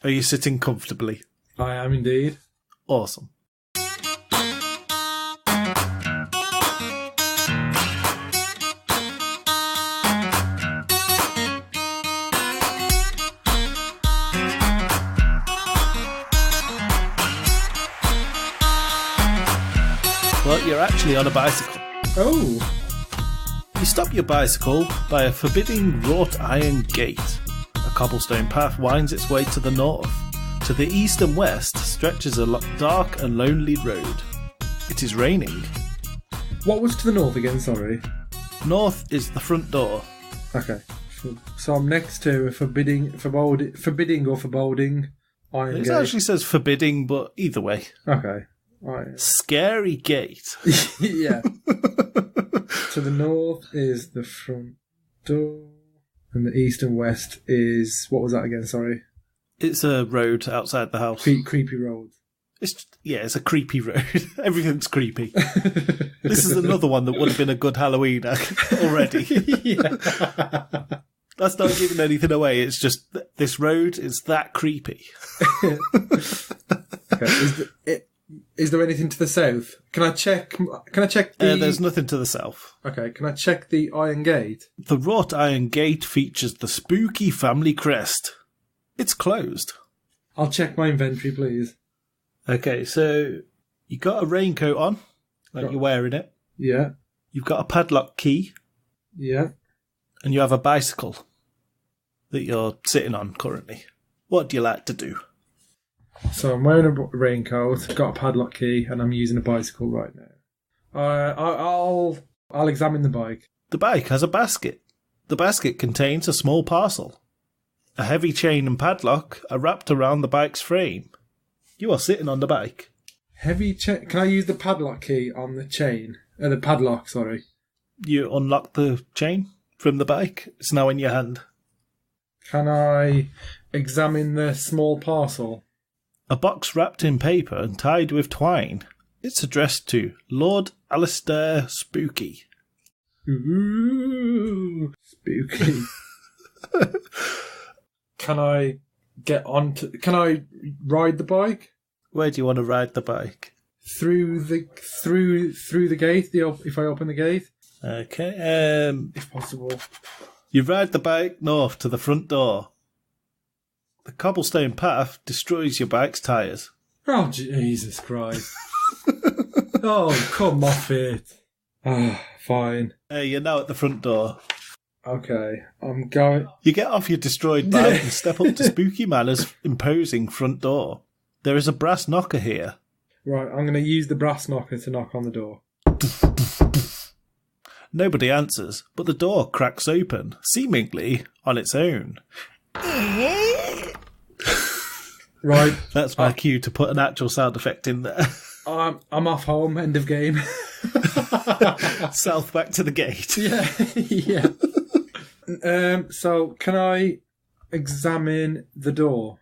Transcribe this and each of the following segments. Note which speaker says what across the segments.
Speaker 1: Are you sitting comfortably?
Speaker 2: I am indeed.
Speaker 1: Awesome. Well, you're actually on a bicycle.
Speaker 2: Oh.
Speaker 1: You stop your bicycle by a forbidding wrought iron gate. A cobblestone path winds its way to the north. To the east and west stretches a dark and lonely road. It is raining.
Speaker 2: What was to the north again, sorry?
Speaker 1: North is the front door.
Speaker 2: Okay. So I'm next to a forbidding or foreboding iron
Speaker 1: It
Speaker 2: gate.
Speaker 1: actually says forbidding, but either way.
Speaker 2: Okay. Right.
Speaker 1: Scary gate.
Speaker 2: Yeah. To the north is the front door. And the east and west is... What was that again, sorry?
Speaker 1: It's a road outside the house.
Speaker 2: Creepy road.
Speaker 1: It's a creepy road. Everything's creepy. This is another one that would have been a good Halloween already.
Speaker 2: Yeah.
Speaker 1: That's not giving anything away. It's just this road is that creepy.
Speaker 2: Okay. Is there anything to the south? Can I check the...
Speaker 1: There's nothing to the south.
Speaker 2: Okay, can I check the iron gate?
Speaker 1: The wrought iron gate features the spooky family crest. It's closed.
Speaker 2: I'll check my inventory, please.
Speaker 1: Okay, so you got a raincoat on, like you're wearing it.
Speaker 2: Yeah.
Speaker 1: You've got a padlock key.
Speaker 2: Yeah.
Speaker 1: And you have a bicycle that you're sitting on currently. What do you like to do?
Speaker 2: So I'm wearing a raincoat, got a padlock key, and I'm using a bicycle right now. I'll examine the bike.
Speaker 1: The bike has a basket. The basket contains a small parcel. A heavy chain and padlock are wrapped around the bike's frame. You are sitting on the bike.
Speaker 2: Heavy chain? Can I use the padlock key on the chain? The padlock, sorry.
Speaker 1: You unlock the chain from the bike. It's now in your hand.
Speaker 2: Can I examine the small parcel?
Speaker 1: A box wrapped in paper and tied with twine. It's addressed to Lord Alistair Spooky.
Speaker 2: Ooh, spooky. Can I ride the bike?
Speaker 1: Where do you want to ride the bike?
Speaker 2: Through the gate, if I open the gate?
Speaker 1: Okay,
Speaker 2: if possible.
Speaker 1: You ride the bike north to the front door. The cobblestone path destroys your bike's tyres.
Speaker 2: Oh, Jesus Christ. Oh, come off it. Fine.
Speaker 1: You're now at the front door.
Speaker 2: Okay, I'm going...
Speaker 1: You get off your destroyed bike and step up to Spooky Manor's imposing front door. There is a brass knocker here.
Speaker 2: Right, I'm going to use the brass knocker to knock on the door.
Speaker 1: Nobody answers, but the door cracks open, seemingly on its own.
Speaker 2: Right.
Speaker 1: That's my cue to put an actual sound effect in there.
Speaker 2: I'm off home, end of game.
Speaker 1: South back to the gate.
Speaker 2: Yeah. So, can I examine the door?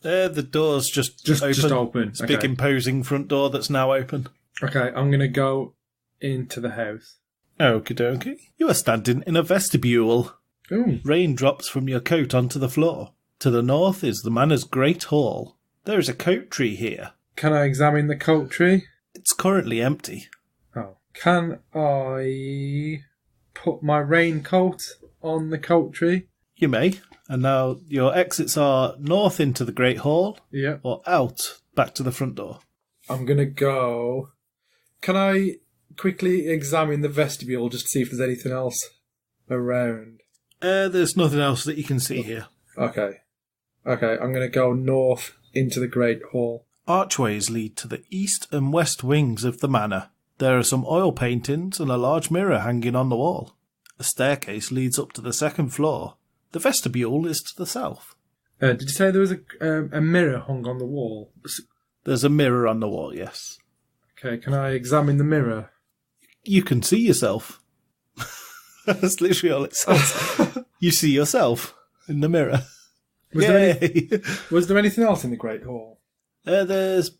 Speaker 1: The door's just open.
Speaker 2: Just open.
Speaker 1: It's a big imposing front door that's now open.
Speaker 2: Okay, I'm going to go into the house.
Speaker 1: Okie dokie. You are standing in a vestibule.
Speaker 2: Ooh.
Speaker 1: Rain drops from your coat onto the floor. To the north is the manor's great hall. There is a coat tree here.
Speaker 2: Can I examine the coat tree?
Speaker 1: It's currently empty.
Speaker 2: Oh. Can I put my raincoat on the coat tree?
Speaker 1: You may. And now your exits are north into the great hall.
Speaker 2: Yeah.
Speaker 1: Or out back to the front door.
Speaker 2: I'm going to go... Can I quickly examine the vestibule just to see if there's anything else around?
Speaker 1: There's nothing else that you can see here.
Speaker 2: Okay, I'm going to go north into the Great Hall.
Speaker 1: Archways lead to the east and west wings of the manor. There are some oil paintings and a large mirror hanging on the wall. A staircase leads up to the second floor. The vestibule is to the south.
Speaker 2: Did you say there was a mirror hung on the wall?
Speaker 1: There's a mirror on the wall, yes.
Speaker 2: Okay, can I examine the mirror?
Speaker 1: You can see yourself. That's literally all it says. You see yourself in the mirror.
Speaker 2: Was there anything else in the Great Hall?
Speaker 1: There's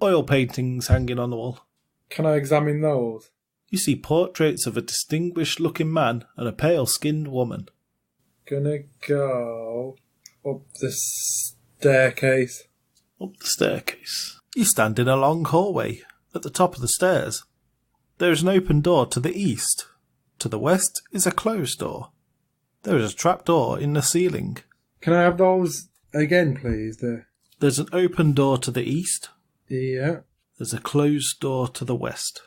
Speaker 1: oil paintings hanging on the wall.
Speaker 2: Can I examine those?
Speaker 1: You see portraits of a distinguished-looking man and a pale-skinned woman.
Speaker 2: Gonna go up the staircase.
Speaker 1: Up the staircase. You stand in a long hallway. At the top of the stairs, there is an open door to the east. To the west is a closed door. There is a trapdoor in the ceiling.
Speaker 2: Can I have those again, please?
Speaker 1: There's an open door to the east.
Speaker 2: Yeah.
Speaker 1: There's a closed door to the west.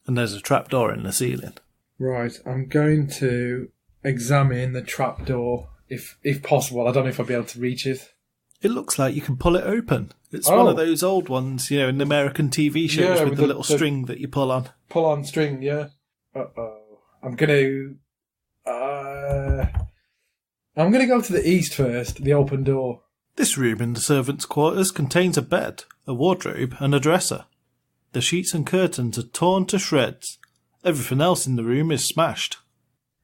Speaker 1: And there's a trapdoor in the ceiling.
Speaker 2: Right, I'm going to examine the trapdoor, if possible. I don't know if I'll be able to reach it.
Speaker 1: It looks like you can pull it open. It's one of those old ones, you know, in the American TV shows with the little string that you pull on.
Speaker 2: Pull on string, yeah. I'm gonna go to the east first, the open door.
Speaker 1: This room in the servants' quarters contains a bed, a wardrobe, and a dresser. The sheets and curtains are torn to shreds. Everything else in the room is smashed.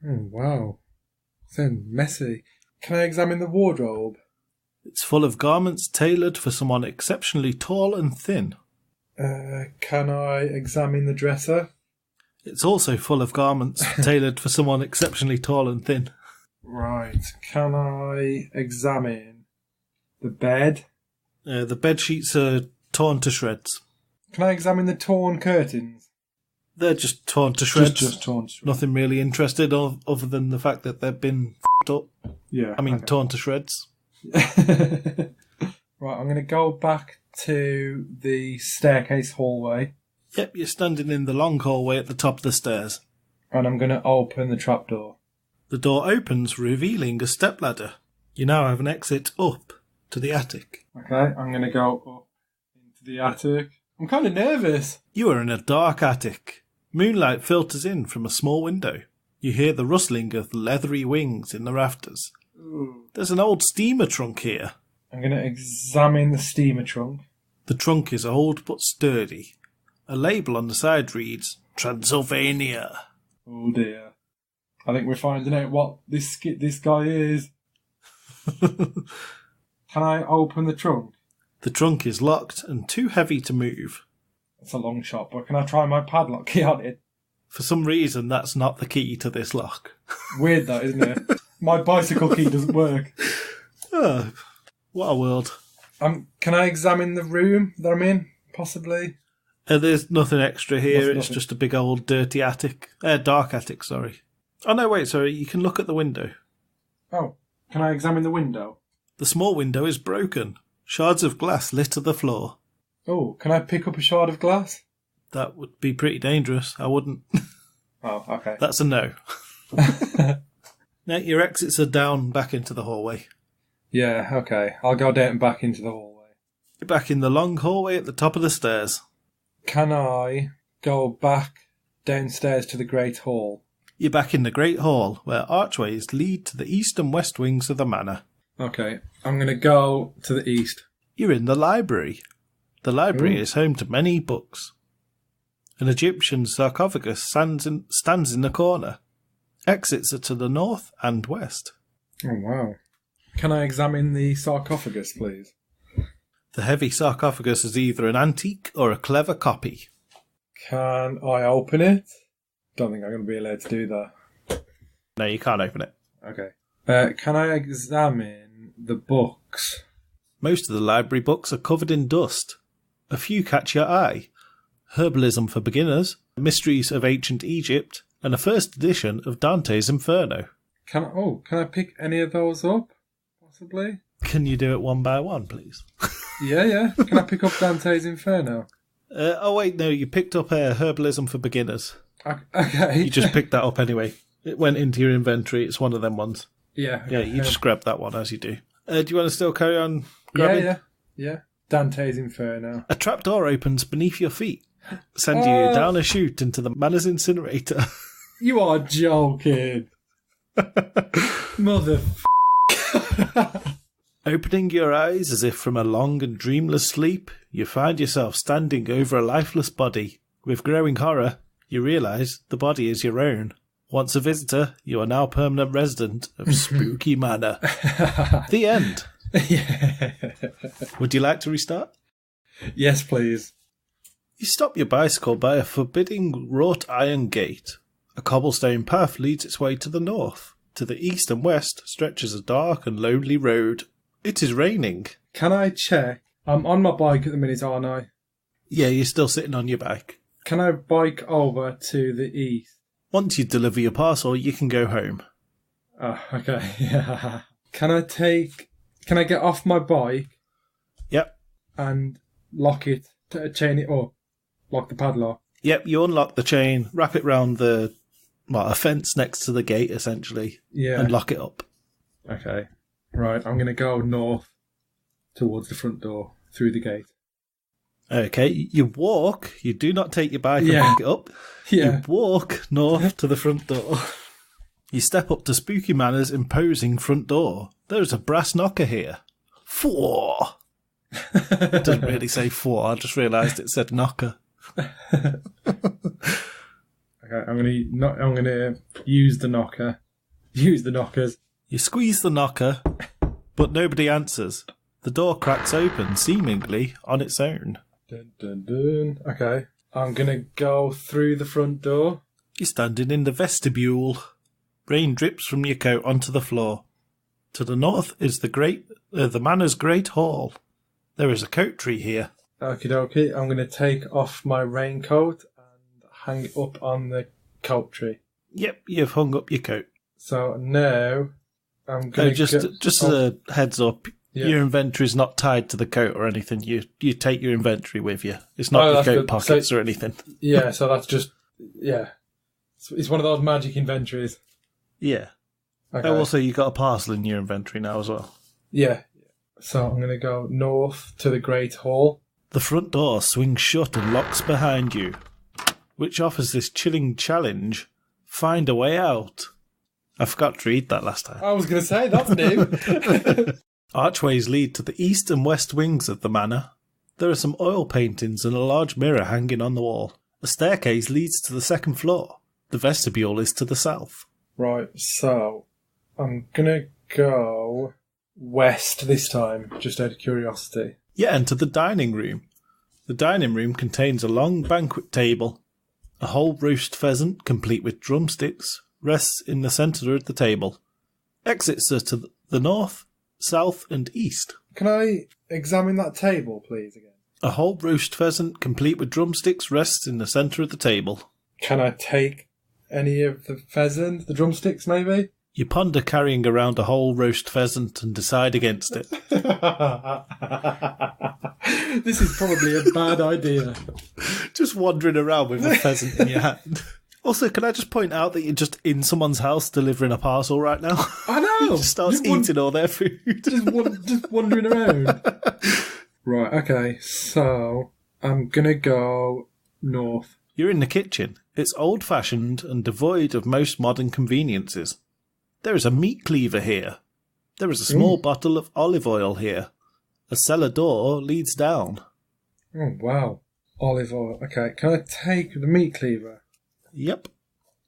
Speaker 2: Oh, wow. Sounds messy. Can I examine the wardrobe?
Speaker 1: It's full of garments tailored for someone exceptionally tall and thin.
Speaker 2: Can I examine the dresser?
Speaker 1: It's also full of garments tailored for someone exceptionally tall and thin.
Speaker 2: Right. Can I examine the bed?
Speaker 1: The bed sheets are torn to shreds.
Speaker 2: Can I examine the torn curtains?
Speaker 1: They're just torn to shreds.
Speaker 2: Just torn to shreds.
Speaker 1: Nothing really interested other than the fact that they've been f***ed up.
Speaker 2: Yeah.
Speaker 1: Torn to shreds.
Speaker 2: Right, I'm going to go back to the staircase hallway.
Speaker 1: Yep, you're standing in the long hallway at the top of the stairs.
Speaker 2: And I'm going to open the trapdoor.
Speaker 1: The door opens, revealing a stepladder. You now have an exit up to the attic.
Speaker 2: Okay, I'm going to go up into the attic. I'm kind of nervous.
Speaker 1: You are in a dark attic. Moonlight filters in from a small window. You hear the rustling of leathery wings in the rafters.
Speaker 2: Ooh.
Speaker 1: There's an old steamer trunk here.
Speaker 2: I'm going to examine the steamer trunk.
Speaker 1: The trunk is old but sturdy. A label on the side reads, Transylvania.
Speaker 2: Oh dear. I think we're finding out what this guy is. Can I open the trunk?
Speaker 1: The trunk is locked and too heavy to move.
Speaker 2: It's a long shot, but can I try my padlock key on it?
Speaker 1: For some reason, that's not the key to this lock.
Speaker 2: Weird that, isn't it? My bicycle key doesn't work.
Speaker 1: Oh, what a world.
Speaker 2: Can I examine the room that I'm in, possibly?
Speaker 1: There's nothing extra here. It's
Speaker 2: Nothing.
Speaker 1: just a big old dirty attic. Dark attic, sorry. Oh, no, wait, sorry. You can look at the window.
Speaker 2: Oh, can I examine the window?
Speaker 1: The small window is broken. Shards of glass litter the floor.
Speaker 2: Oh, can I pick up a shard of glass?
Speaker 1: That would be pretty dangerous. I wouldn't.
Speaker 2: Oh, okay.
Speaker 1: That's a no. Now, your exits are down back into the hallway.
Speaker 2: Yeah, okay. I'll go down and back into the hallway.
Speaker 1: You're back in the long hallway at the top of the stairs.
Speaker 2: Can I go back downstairs to the Great Hall?
Speaker 1: You're back in the Great Hall, where archways lead to the east and west wings of the manor.
Speaker 2: Okay, I'm going to go to the east.
Speaker 1: You're in the library. The library
Speaker 2: Ooh.
Speaker 1: is home to many books. An Egyptian sarcophagus stands in the corner. Exits are to the north and west.
Speaker 2: Oh, wow. Can I examine the sarcophagus, please?
Speaker 1: The heavy sarcophagus is either an antique or a clever copy.
Speaker 2: Can I open it? Don't think I'm going to be allowed to do that.
Speaker 1: No, you can't open it.
Speaker 2: Okay. Can I examine the books?
Speaker 1: Most of the library books are covered in dust. A few catch your eye. Herbalism for Beginners, Mysteries of Ancient Egypt, and a first edition of Dante's Inferno.
Speaker 2: Can I pick any of those up? Possibly?
Speaker 1: Can you do it one by one, please?
Speaker 2: Yeah. Can I pick up Dante's Inferno?
Speaker 1: Oh, wait, no, you picked up Herbalism for Beginners.
Speaker 2: Okay.
Speaker 1: You just picked that up anyway. It went into your inventory. It's one of them ones.
Speaker 2: Yeah.
Speaker 1: Yeah, you just grab that one as you do. Do you want to still carry on grabbing?
Speaker 2: Yeah. Dante's Inferno.
Speaker 1: A trapdoor opens beneath your feet, sending you down a chute into the manor's incinerator.
Speaker 2: You are joking. Mother.
Speaker 1: Opening your eyes as if from a long and dreamless sleep, you find yourself standing over a lifeless body. With growing horror, you realise the body is your own. Once a visitor, you are now permanent resident of Spooky Manor. The end.
Speaker 2: Yeah.
Speaker 1: Would you like to restart?
Speaker 2: Yes, please.
Speaker 1: You stop your bicycle by a forbidding wrought iron gate. A cobblestone path leads its way to the north. To the east and west stretches a dark and lonely road. It is raining.
Speaker 2: Can I check? I'm on my bike at the minute, aren't I?
Speaker 1: Yeah, you're still sitting on your bike.
Speaker 2: Can I bike over to the east?
Speaker 1: Once you deliver your parcel, you can go home.
Speaker 2: Oh, okay. Yeah. Can I get off my bike?
Speaker 1: Yep.
Speaker 2: And lock it, chain it up, lock the padlock?
Speaker 1: Yep, you unlock the chain, wrap it round a fence next to the gate, essentially, and lock it up.
Speaker 2: Okay. Right, I'm going to go north towards the front door, through the gate.
Speaker 1: Okay, you walk, you do not take your bike and lock it up.
Speaker 2: Yeah.
Speaker 1: You walk north to the front door. You step up to Spooky Manor's imposing front door. There is a brass knocker here. 4. It doesn't really say 4, I just realised it said knocker.
Speaker 2: Okay, I'm gonna use the knocker. Use the knockers.
Speaker 1: You squeeze the knocker, but nobody answers. The door cracks open, seemingly on its own.
Speaker 2: Dun, dun, dun. Okay, I'm gonna go through the front door.
Speaker 1: You're standing in the vestibule. Rain drips from your coat onto the floor. To the north is the Manor's great hall. There is a coat tree here.
Speaker 2: Okie dokie, I'm gonna take off my raincoat and hang it up on the coat tree.
Speaker 1: Yep, you've hung up your coat.
Speaker 2: So now I'm gonna
Speaker 1: just as a heads up, your inventory's not tied to the coat or anything. You take your inventory with you. It's not your coat pockets or anything.
Speaker 2: Yeah, so that's just it's one of those magic inventories.
Speaker 1: Yeah.
Speaker 2: Okay.
Speaker 1: Also, you got a parcel in your inventory now as well.
Speaker 2: Yeah. So I'm gonna go north to the Great Hall.
Speaker 1: The front door swings shut and locks behind you, which offers this chilling challenge: find a way out. I forgot to read that last time.
Speaker 2: I was going to say, that's new.
Speaker 1: Archways lead to the east and west wings of the manor. There are some oil paintings and a large mirror hanging on the wall. A staircase leads to the second floor. The vestibule is to the south.
Speaker 2: Right, so I'm going to go west this time, just out of curiosity.
Speaker 1: Yeah, and to the dining room. The dining room contains a long banquet table. A whole roast pheasant, complete with drumsticks, rests in the centre of the table. Exits are to the north, south and east.
Speaker 2: Can I examine that table, please, again?
Speaker 1: A whole roast pheasant, complete with drumsticks, rests in the centre of the table.
Speaker 2: Can I take any of the pheasant, the drumsticks, maybe?
Speaker 1: You ponder carrying around a whole roast pheasant and decide against it.
Speaker 2: This is probably a bad idea.
Speaker 1: Just wandering around with a pheasant in your hand. Also, can I just point out that you're just in someone's house delivering a parcel right now?
Speaker 2: I know!
Speaker 1: Just starts eating all their food.
Speaker 2: just wandering around. Right, okay, so I'm going to go north.
Speaker 1: You're in the kitchen. It's old-fashioned and devoid of most modern conveniences. There is a meat cleaver here. There is a small bottle of olive oil here. A cellar door leads down.
Speaker 2: Oh, wow. Olive oil. Okay, can I take the meat cleaver?
Speaker 1: Yep.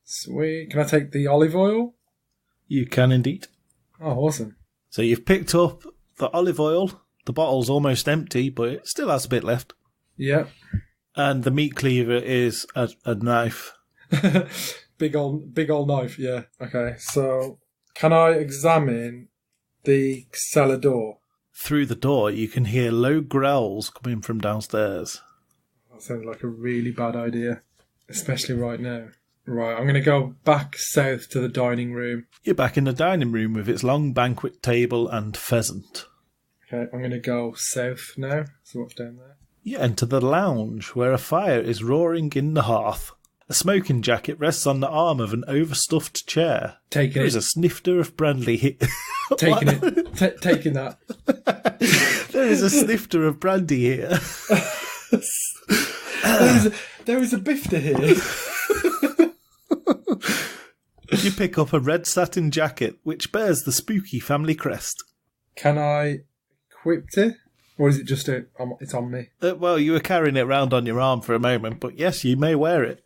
Speaker 2: Sweet. Can I take the olive oil?
Speaker 1: You can indeed.
Speaker 2: Oh, awesome.
Speaker 1: So you've picked up the olive oil. The bottle's almost empty, but it still has a bit left.
Speaker 2: Yep.
Speaker 1: And the meat cleaver is a knife.
Speaker 2: Big old knife, yeah. Okay, so can I examine the cellar door?
Speaker 1: Through the door, you can hear low growls coming from downstairs.
Speaker 2: That sounds like a really bad idea, especially right now. Right, I'm going to go back south to the dining room.
Speaker 1: You're back in the dining room with its long banquet table and pheasant.
Speaker 2: Okay, I'm going to go south now. So what's down there?
Speaker 1: You enter the lounge, where a fire is roaring in the hearth. A smoking jacket rests on the arm of an overstuffed chair. There is a snifter of brandy here.
Speaker 2: Taking it. Taking that.
Speaker 1: There is a snifter of brandy here.
Speaker 2: There is a bifter here.
Speaker 1: You pick up a red satin jacket, which bears the spooky family crest.
Speaker 2: Can I equip it? Or is it just it's on me?
Speaker 1: Well, you were carrying it around on your arm for a moment, but yes, you may wear it.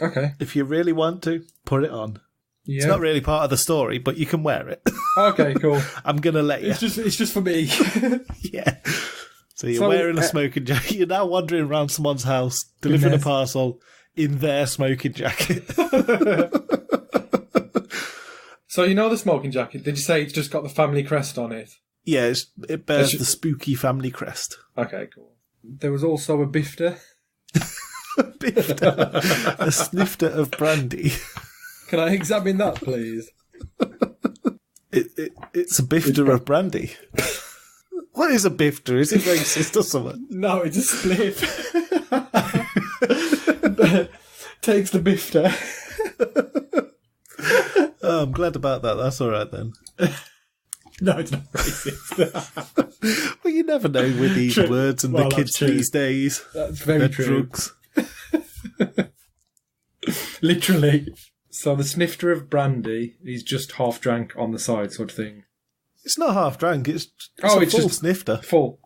Speaker 2: Okay.
Speaker 1: If you really want to, put it on. Yeah. It's not really part of the story, but you can wear it.
Speaker 2: Okay, cool.
Speaker 1: I'm going to let you.
Speaker 2: It's just for me.
Speaker 1: Yeah. So you're wearing a smoking jacket. You're now wandering around someone's house, delivering a parcel in their smoking jacket.
Speaker 2: So you know the smoking jacket, did you say it's just got the family crest on it?
Speaker 1: Yeah, it bears the spooky family crest.
Speaker 2: Okay, cool. There was also a bifter.
Speaker 1: A bifter. A snifter of brandy.
Speaker 2: Can I examine that, please?
Speaker 1: It's a bifter of brandy. What is a bifter? Is it racist or something?
Speaker 2: No, it's a spliff. Takes the bifter.
Speaker 1: Oh, I'm glad about that. That's all right then.
Speaker 2: No, it's not racist.
Speaker 1: Well, you never know with these words and the kids these days.
Speaker 2: That's very true.
Speaker 1: Drugs.
Speaker 2: Literally. So the snifter of brandy is just half drank on the side sort of thing.
Speaker 1: It's not half drank. It's a full snifter.
Speaker 2: Full.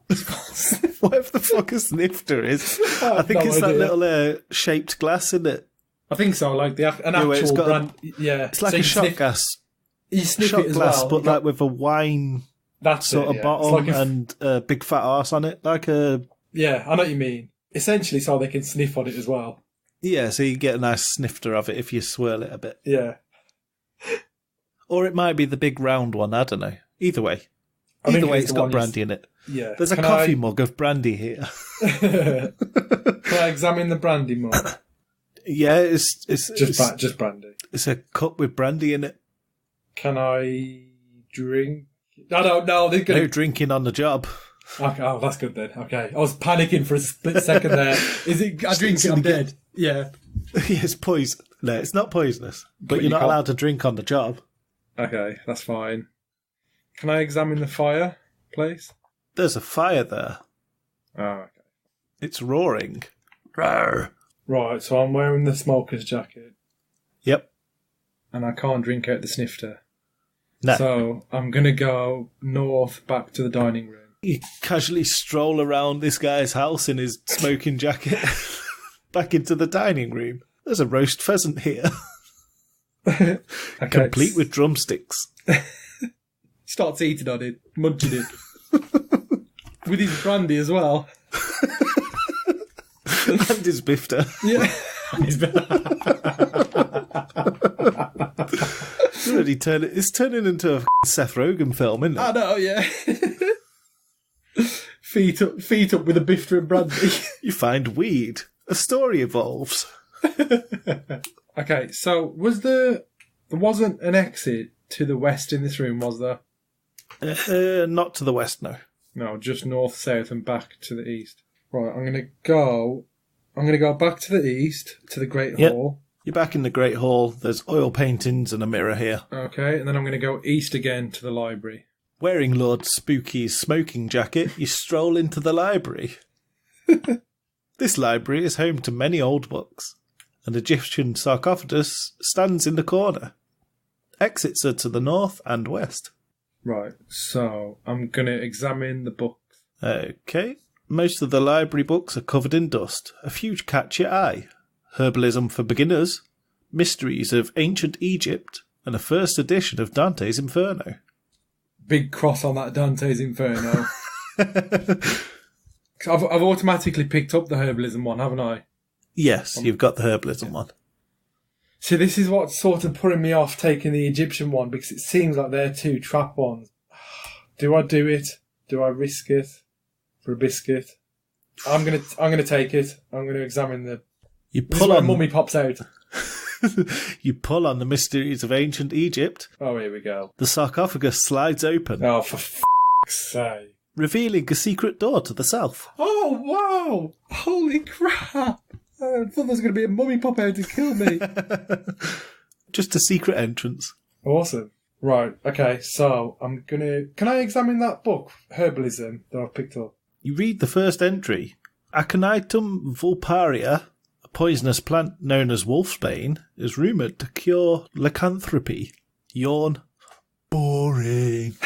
Speaker 1: Whatever the fuck a snifter is. I think it's that little shaped glass, isn't it?
Speaker 2: I think so, like an actual brand. Yeah.
Speaker 1: It's like a shot glass.
Speaker 2: You sniff
Speaker 1: shot
Speaker 2: it as
Speaker 1: glass,
Speaker 2: well.
Speaker 1: but like with a wine sort of bottom and a big fat arse on it. Like a...
Speaker 2: Yeah, I know what you mean. Essentially so they can sniff on it as well.
Speaker 1: Yeah, so you get a nice snifter of it if you swirl it a bit.
Speaker 2: Yeah.
Speaker 1: Or it might be the big round one, I don't know. Either way. Either way, it's got brandy in it.
Speaker 2: Yeah.
Speaker 1: There's a coffee mug of brandy here.
Speaker 2: Can I examine the brandy mug?
Speaker 1: Yeah, it's
Speaker 2: just brandy.
Speaker 1: It's a cup with brandy in it.
Speaker 2: Can I drink? I don't know.
Speaker 1: No drinking on the job.
Speaker 2: Okay, oh, that's good then. Okay. I was panicking for a split second there. Is it? I drink it, I'm dead. Yeah.
Speaker 1: Yeah, it's poison. No, it's not poisonous. But you're not allowed to drink on the job.
Speaker 2: Okay, that's fine. Can I examine the fire, please?
Speaker 1: There's a fire there.
Speaker 2: Oh, okay.
Speaker 1: It's roaring. Rawr.
Speaker 2: Right, so I'm wearing the smoker's jacket.
Speaker 1: Yep.
Speaker 2: And I can't drink out the snifter.
Speaker 1: No.
Speaker 2: So I'm going to go north back to the dining room.
Speaker 1: You casually stroll around this guy's house in his smoking jacket. Back into the dining room. There's a roast pheasant here.
Speaker 2: Okay.
Speaker 1: Complete with drumsticks.
Speaker 2: Starts eating on it, munching it. With his brandy as well.
Speaker 1: And his bifter.
Speaker 2: Yeah.
Speaker 1: It's turning into a Seth Rogen film, isn't it?
Speaker 2: I know, yeah. Feet up with a bifter and brandy.
Speaker 1: You find weed. A story evolves.
Speaker 2: Okay, so there wasn't an exit to the west in this room, was there?
Speaker 1: Not to the west, no.
Speaker 2: No, just north, south, and back to the east. Right, I'm gonna go back to the east to the Great Hall.
Speaker 1: You're back in the Great Hall. There's oil paintings and a mirror here.
Speaker 2: Okay, and then I'm gonna go east again to the library.
Speaker 1: Wearing Lord Spooky's smoking jacket, you stroll into the library. This library is home to many old books. An Egyptian sarcophagus stands in the corner. Exits are to the north and west.
Speaker 2: Right, so I'm going to examine the books.
Speaker 1: Okay. Most of the library books are covered in dust. A few catch your eye. Herbalism for Beginners, Mysteries of Ancient Egypt, and a first edition of Dante's Inferno.
Speaker 2: Big cross on that Dante's Inferno. I've automatically picked up the herbalism one, haven't I?
Speaker 1: Yes, you've got the herbalism one.
Speaker 2: See, this is what's sort of putting me off taking the Egyptian one, because it seems like they're two trap ones. Do I do it? Do I risk it for a biscuit? I'm gonna take it. I'm gonna examine the.
Speaker 1: You pull on.
Speaker 2: Mummy pops out.
Speaker 1: You pull on the Mysteries of Ancient Egypt.
Speaker 2: Oh, here we go.
Speaker 1: The sarcophagus slides open.
Speaker 2: Oh, for f***'s sake.
Speaker 1: Revealing a secret door to the south.
Speaker 2: Oh, wow! Holy crap! I thought there was going to be a mummy pop out to kill me.
Speaker 1: Just a secret entrance.
Speaker 2: Awesome. Right, okay, so I'm going to... Can I examine that book, Herbalism, that I've picked up?
Speaker 1: You read the first entry. Aconitum vulparia, a poisonous plant known as wolfsbane, is rumoured to cure lycanthropy. Yawn. Boring.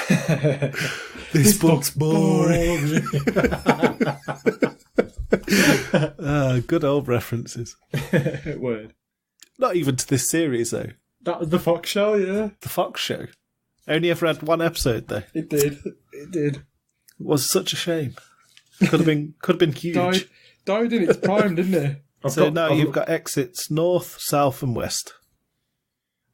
Speaker 1: This book's boring. Good old references.
Speaker 2: Word.
Speaker 1: Not even to this series, though.
Speaker 2: That was the Fox show, yeah.
Speaker 1: The Fox show. Only ever had one episode, though.
Speaker 2: It did. It
Speaker 1: was such a shame. Could have been huge.
Speaker 2: Died in its prime, didn't it?
Speaker 1: Now you've got exits north, south, and west.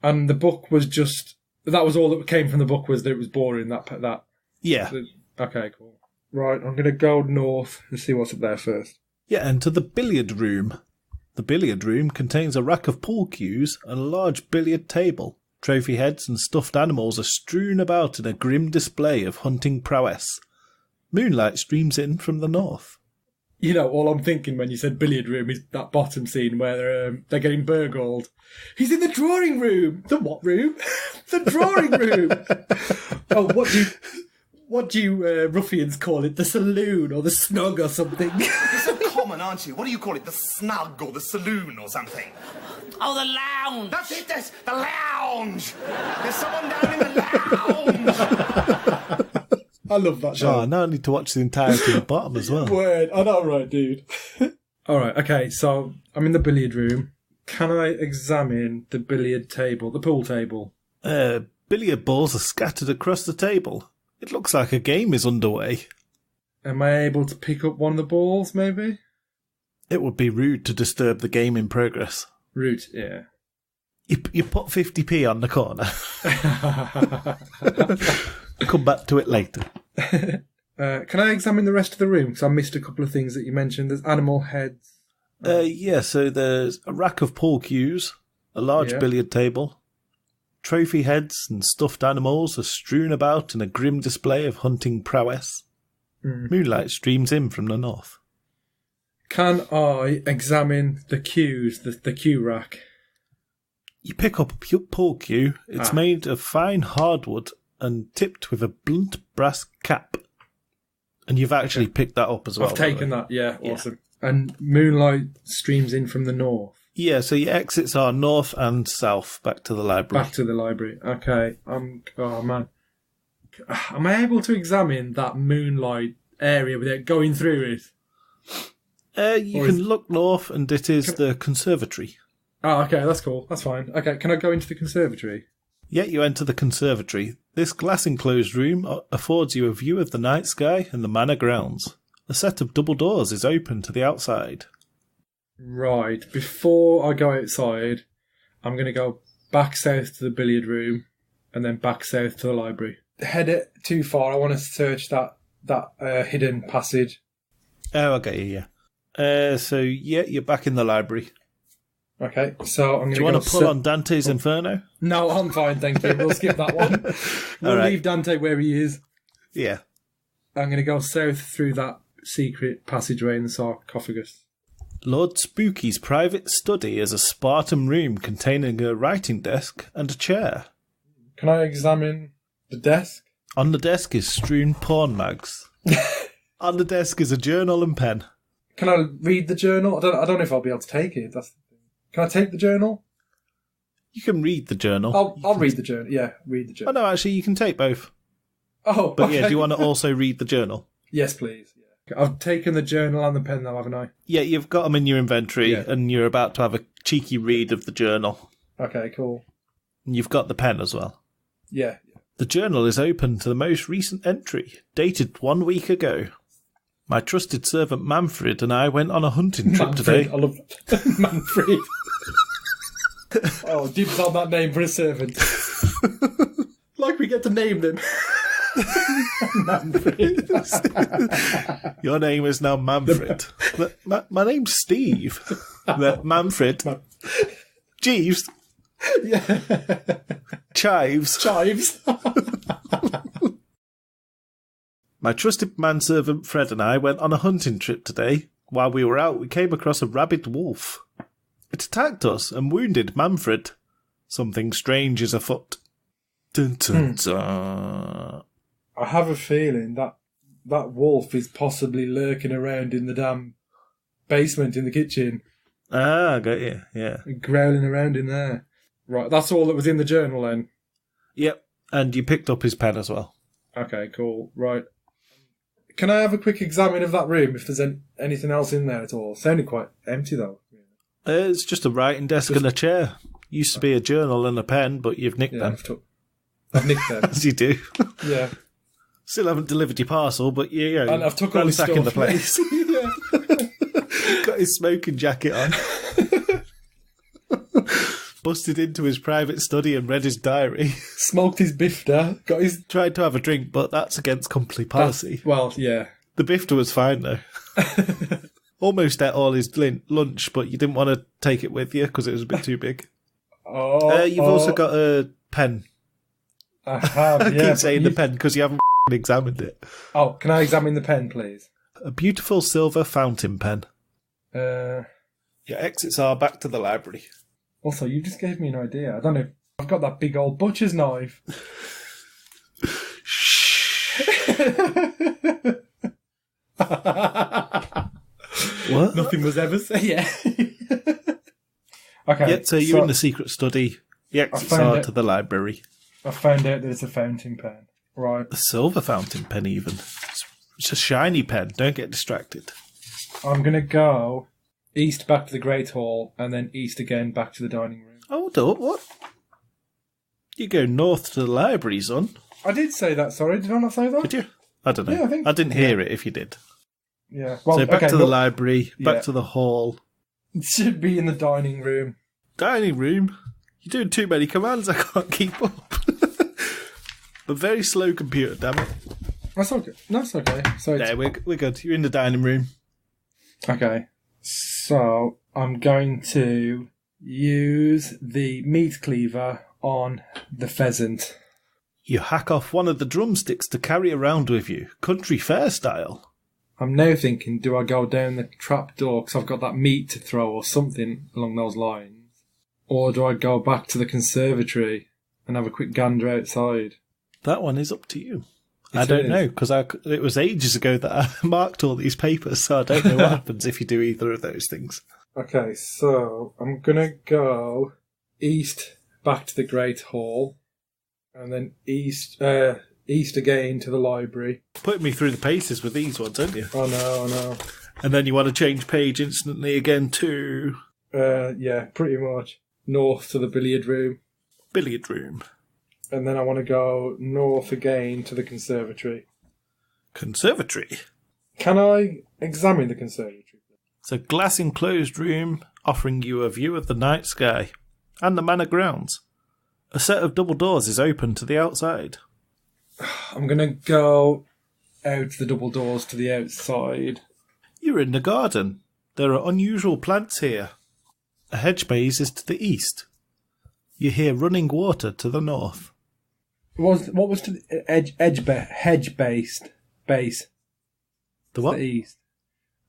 Speaker 1: And
Speaker 2: the book was just... That was all that came from the book, was that it was boring, that.
Speaker 1: Yeah.
Speaker 2: Okay, cool. Right, I'm going to go north and see what's up there first.
Speaker 1: Yeah, enter the billiard room. The billiard room contains a rack of pool cues and a large billiard table. Trophy heads and stuffed animals are strewn about in a grim display of hunting prowess. Moonlight streams in from the north.
Speaker 2: You know, all I'm thinking when you said billiard room is that bottom scene where they're getting burgled. He's in the drawing room! The what room? The drawing room! Oh, what do you ruffians call it? The saloon or the snug or something?
Speaker 3: You're so common, aren't you? What do you call it? The snug or the saloon or something?
Speaker 4: Oh, the lounge!
Speaker 3: That's it, that's the lounge! There's someone down in the lounge!
Speaker 2: I love that show.
Speaker 1: Oh, now I need to watch the entirety of the bottom as well.
Speaker 2: Word, I know, right, dude. Alright, okay, so I'm in the billiard room. Can I examine the billiard table, the pool table?
Speaker 1: Billiard balls are scattered across the table. It looks like a game is underway.
Speaker 2: Am I able to pick up one of the balls, maybe?
Speaker 1: It would be rude to disturb the game in progress.
Speaker 2: Root, yeah.
Speaker 1: You put 50p on the corner. Come back to it later.
Speaker 2: Can I examine the rest of the room? Because I missed a couple of things that you mentioned. There's animal heads.
Speaker 1: Yeah, so there's a rack of pool cues, a large billiard table. Trophy heads and stuffed animals are strewn about in a grim display of hunting prowess. Moonlight streams in from the north.
Speaker 2: Can I examine the cues, the cue rack?
Speaker 1: You pick up a pool cue. It's made of fine hardwood and tipped with a blunt brass cap. And you've actually picked that up as well.
Speaker 2: I've taken that, yeah, awesome. And moonlight streams in from the north.
Speaker 1: Yeah, so your exits are north and south, back to the library.
Speaker 2: Back to the library, okay. Oh, man. Am I able to examine that moonlight area without going through it?
Speaker 1: You can look north and it is the conservatory.
Speaker 2: Oh, okay, that's cool. That's fine. Okay, can I go into the conservatory?
Speaker 1: Yeah, you enter the conservatory. This glass-enclosed room affords you a view of the night sky and the manor grounds. A set of double doors is open to the outside.
Speaker 2: Right, before I go outside, I'm going to go back south to the billiard room and then back south to the library. Head it too far. I want to search that hidden passage.
Speaker 1: Oh, okay, yeah. So, yeah, you're back in the library.
Speaker 2: Okay, so I'm going to
Speaker 1: Do you want to pull on Dante's Inferno?
Speaker 2: No, I'm fine, thank you. We'll skip that one. We'll leave Dante where he is.
Speaker 1: Yeah.
Speaker 2: I'm going to go south through that secret passageway in the sarcophagus.
Speaker 1: Lord Spooky's private study is a Spartan room containing a writing desk and a chair.
Speaker 2: Can I examine the desk?
Speaker 1: On the desk is strewn porn mags. On the desk is a journal and pen.
Speaker 2: Can I read the journal? I don't know if I'll be able to take it. Can I take the journal?
Speaker 1: You can read the journal.
Speaker 2: I'll read the journal. Yeah, read the journal.
Speaker 1: Oh, no, actually, you can take both.
Speaker 2: Oh,
Speaker 1: But
Speaker 2: okay.
Speaker 1: yeah, do you want to also read the journal?
Speaker 2: Yes, please. Yeah. I've taken the journal and the pen now, haven't I?
Speaker 1: Yeah, you've got them in your inventory, and you're about to have a cheeky read of the journal.
Speaker 2: Okay, cool.
Speaker 1: And you've got the pen as well.
Speaker 2: Yeah.
Speaker 1: The journal is open to the most recent entry, dated 1 week ago. My trusted servant Manfred and I went on a hunting trip today.
Speaker 2: I love that. Manfred. Oh, dibs on that name for a servant. Like we get to name them. Manfred.
Speaker 1: Your name is now Manfred. My name's Steve. Manfred. Jeeves.
Speaker 2: Yeah.
Speaker 1: Chives. My trusted manservant Fred and I went on a hunting trip today. While we were out, we came across a rabid wolf. It attacked us and wounded Manfred. Something strange is afoot. Dun, dun, dun.
Speaker 2: I have a feeling that wolf is possibly lurking around in the damn basement in the kitchen.
Speaker 1: Ah, got you, yeah.
Speaker 2: Growling around in there. Right, that's all that was in the journal then?
Speaker 1: Yep, and you picked up his pen as well.
Speaker 2: Okay, cool. Right. Can I have a quick examine of that room if there's anything else in there at all? It's sounded quite empty though.
Speaker 1: It's just a writing desk and a chair. Used to be a journal and a pen, but you've nicked them.
Speaker 2: I've nicked them.
Speaker 1: As you do.
Speaker 2: Yeah.
Speaker 1: Still haven't delivered your parcel, but yeah.
Speaker 2: And I've took all his stuff.
Speaker 1: in the place.
Speaker 2: Yeah.
Speaker 1: Got his smoking jacket on. busted into his private study and read his diary.
Speaker 2: Smoked his bifter, got his...
Speaker 1: Tried to have a drink, but that's against company policy.
Speaker 2: Well, yeah.
Speaker 1: The bifter was fine, though. Almost ate all his lunch, but you didn't want to take it with you because it was a bit too big. You've also got a pen.
Speaker 2: I have,
Speaker 1: I
Speaker 2: yeah.
Speaker 1: keep saying the pen because you haven't examined it.
Speaker 2: Oh, can I examine the pen, please?
Speaker 1: A beautiful silver fountain pen.
Speaker 2: Your
Speaker 1: exits are back to the library.
Speaker 2: Also, you just gave me an idea. I don't know. I've got that big old butcher's knife.
Speaker 1: What?
Speaker 2: Nothing was ever said. Yeah. Okay.
Speaker 1: Yeah, so you're in the secret study. The exits are to the library.
Speaker 2: I found out there's a fountain pen. Right.
Speaker 1: A silver fountain pen, even. It's a shiny pen. Don't get distracted.
Speaker 2: I'm going to go east back to the Great Hall and then east again back to the dining room.
Speaker 1: Hold up, what? You go north to the library, son.
Speaker 2: I did say that, sorry. Did I not say that?
Speaker 1: Did you? I don't know.
Speaker 2: Yeah, I think...
Speaker 1: I didn't hear it if you did.
Speaker 2: Yeah. Well,
Speaker 1: so back to the library, back to the hall.
Speaker 2: It should be in the dining room.
Speaker 1: Dining room? You're doing too many commands, I can't keep up. A very slow computer, damn it.
Speaker 2: That's okay. That's okay. So
Speaker 1: yeah, we're good. You're in the dining room.
Speaker 2: Okay. So I'm going to use the meat cleaver on the pheasant.
Speaker 1: You hack off one of the drumsticks to carry around with you, country fair style.
Speaker 2: I'm now thinking, do I go down the trap door because I've got that meat to throw or something along those lines? Or do I go back to the conservatory and have a quick gander outside?
Speaker 1: That one is up to you. I don't know, because it was ages ago that I marked all these papers, so I don't know what happens if you do either of those things.
Speaker 2: Okay, so I'm going to go east back to the Great Hall, and then east again to the library.
Speaker 1: Putting me through the paces with these ones, aren't you?
Speaker 2: I know.
Speaker 1: And then you want to change page instantly again to...
Speaker 2: yeah, pretty much. North to the billiard room.
Speaker 1: Billiard room.
Speaker 2: And then I want to go north again to the conservatory.
Speaker 1: Conservatory?
Speaker 2: Can I examine the conservatory?
Speaker 1: It's a glass-enclosed room offering you a view of the night sky and the manor grounds. A set of double doors is open to the outside.
Speaker 2: I'm going to go out the double doors to the outside.
Speaker 1: You're in the garden. There are unusual plants here. A hedge maze is to the east. You hear running water to the north.
Speaker 2: What was to the hedge base?
Speaker 1: The what?
Speaker 2: To the east.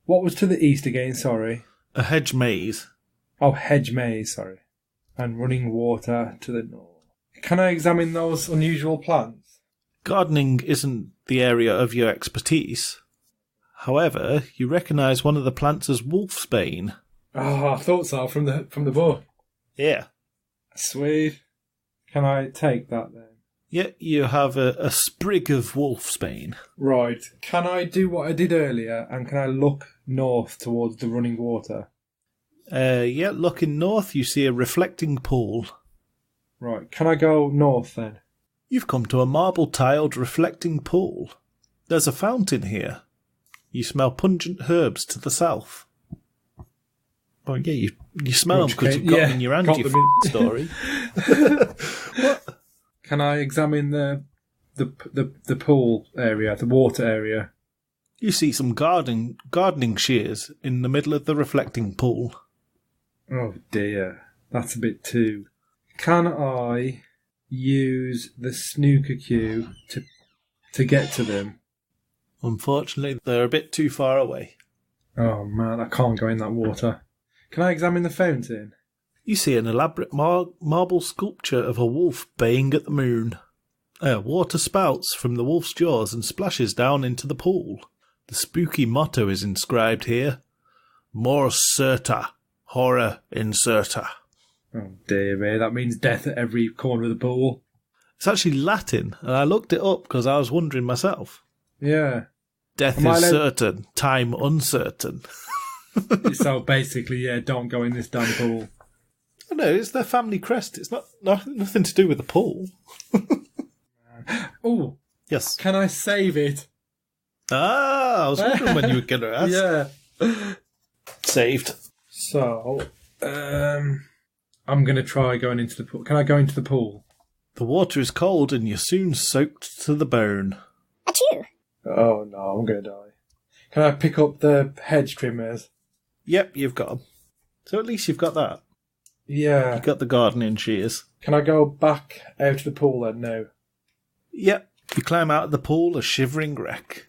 Speaker 2: What was to the east again? Sorry.
Speaker 1: A hedge maze.
Speaker 2: Oh, hedge maze. Sorry. And running water to the north. Can I examine those unusual plants?
Speaker 1: Gardening isn't the area of your expertise. However, you recognise one of the plants as wolfsbane.
Speaker 2: Oh, I thought so from the book.
Speaker 1: Yeah.
Speaker 2: Sweet. Can I take that then?
Speaker 1: Yeah, you have a sprig of wolfsbane.
Speaker 2: Right. Can I do what I did earlier and can I look north towards the running water?
Speaker 1: Yeah, looking north, you see a reflecting pool.
Speaker 2: Right. Can I go north then?
Speaker 1: You've come to a marble-tiled reflecting pool. There's a fountain here. You smell pungent herbs to the south. Oh, yeah, you smell them because you've got them in your hand, you story. What?
Speaker 2: Can I examine the pool area, the water area?
Speaker 1: You see some gardening shears in the middle of the reflecting pool.
Speaker 2: Oh dear, that's a bit too... Can I use the snooker cue to get to them?
Speaker 1: Unfortunately, they're a bit too far away.
Speaker 2: Oh man, I can't go in that water. Can I examine the fountain?
Speaker 1: You see an elaborate marble sculpture of a wolf baying at the moon. Water spouts from the wolf's jaws and splashes down into the pool. The spooky motto is inscribed here. Mors certa, horror incerta.
Speaker 2: Oh dear me, that means death at every corner of the pool.
Speaker 1: It's actually Latin, and I looked it up because I was wondering myself.
Speaker 2: Yeah.
Speaker 1: Death is certain, time uncertain.
Speaker 2: So basically, yeah, don't go in this damn pool.
Speaker 1: Oh, no, it's their family crest. It's nothing to do with the pool.
Speaker 2: Oh.
Speaker 1: Yes.
Speaker 2: Can I save it?
Speaker 1: Ah, I was wondering when you were going to ask.
Speaker 2: Yeah.
Speaker 1: Saved.
Speaker 2: So, I'm going to try going into the pool. Can I go into the pool?
Speaker 1: The water is cold and you're soon soaked to the bone.
Speaker 5: Achoo!
Speaker 2: Oh no, I'm going to die. Can I pick up the hedge trimmers?
Speaker 1: Yep, you've got them. So at least you've got that.
Speaker 2: Yeah.
Speaker 1: You've got the gardening shears.
Speaker 2: Can I go back out of the pool then? No.
Speaker 1: Yep. You climb out of the pool a shivering wreck.